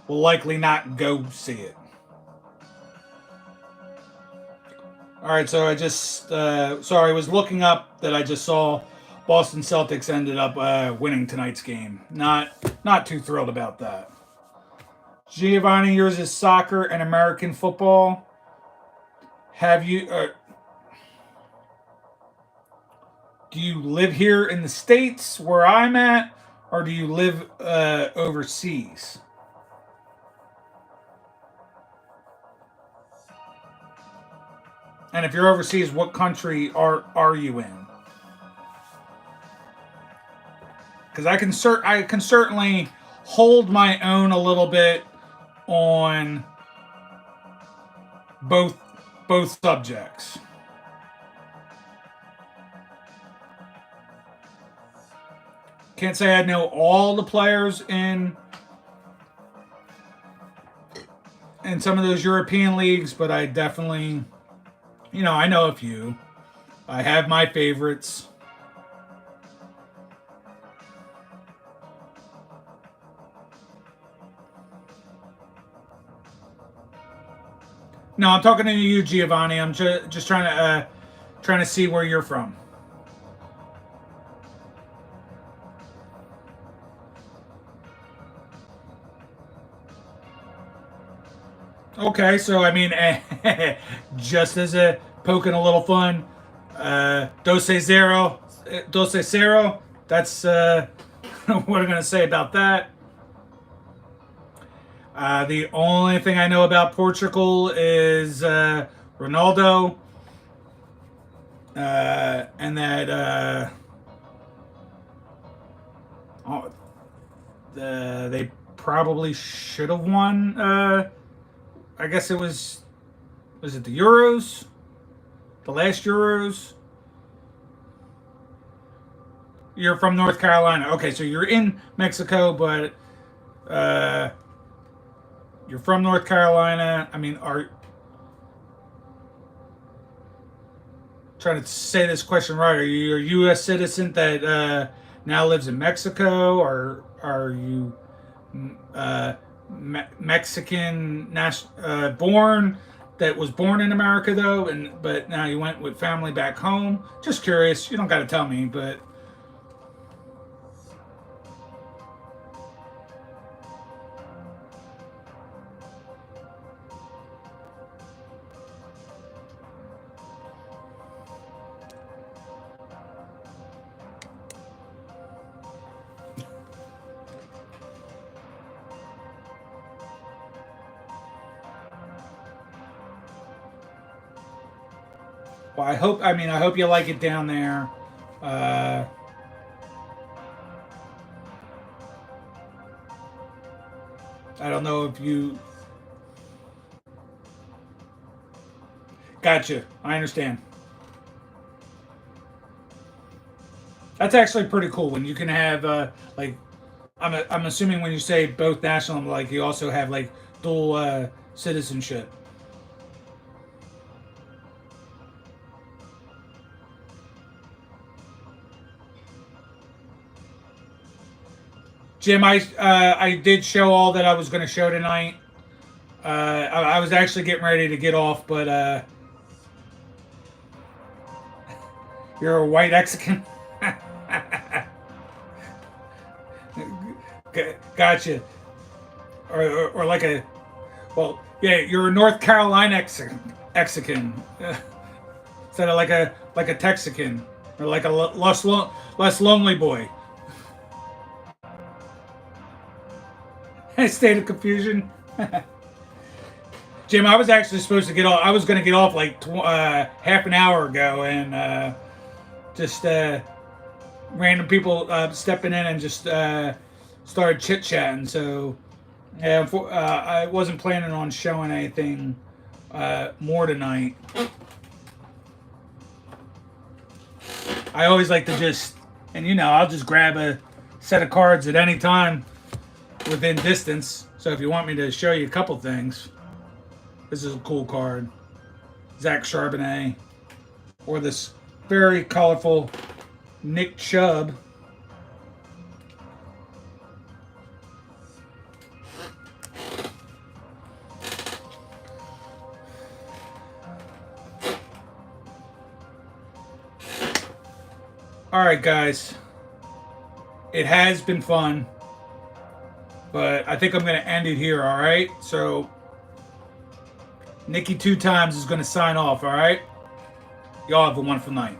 will likely not go see it. All right, so I just sorry, I was looking up that I just saw Boston Celtics ended up winning tonight's game. Not too thrilled about that. Giovanni, yours is soccer and American football. Have you? Do you live here in the States where I'm at, or do you live overseas? And if you're overseas, what country are you in? Because I can certainly hold my own a little bit on both both subjects. Can't say I know all the players in some of those European leagues, but I definitely, I know a few. I have my favorites. No, I'm talking to you, Giovanni. I'm just trying to see where you're from. Okay, so I mean, just as a poking a little fun, Doce Zero. That's what I'm gonna say about that. The only thing I know about Portugal is Ronaldo, and that oh, they probably should have won. I guess it was it the Euros, the last Euros. You're from North Carolina. Okay, so you're in Mexico, but uh, you're from North Carolina. I mean, are trying to say this question right? Are you a U.S. citizen that now lives in Mexico, or are you Mexican born that was born in America though, and but now you went with family back home? Just curious. You don't got to tell me, but well, I hope. I mean, I hope you like it down there. Uh, I don't know if you gotcha. I understand. That's actually pretty cool when you can have like I'm assuming when you say both national, like you also have like dual citizenship. Jim, I did show all that I was going to show tonight. I was actually getting ready to get off, but you're a white Mexican. Gotcha. Or like a, well, yeah, you're a North Carolina Mexican instead of like a Texican or like a less lonely boy. State of confusion. Jim, I was actually supposed to get off. I was going to get off like half an hour ago, and just random people stepping in and just started chit chatting. So yeah, I wasn't planning on showing anything more tonight. I always like to just, and I'll just grab a set of cards at any time within distance. So if you want me to show you a couple things, this is a cool card. Zach Charbonnet. Or this very colorful Nick Chubb. All right, guys. It has been fun, but I think I'm going to end it here, all right? So, Nicky 2 times is going to sign off, all right? Y'all have a wonderful night.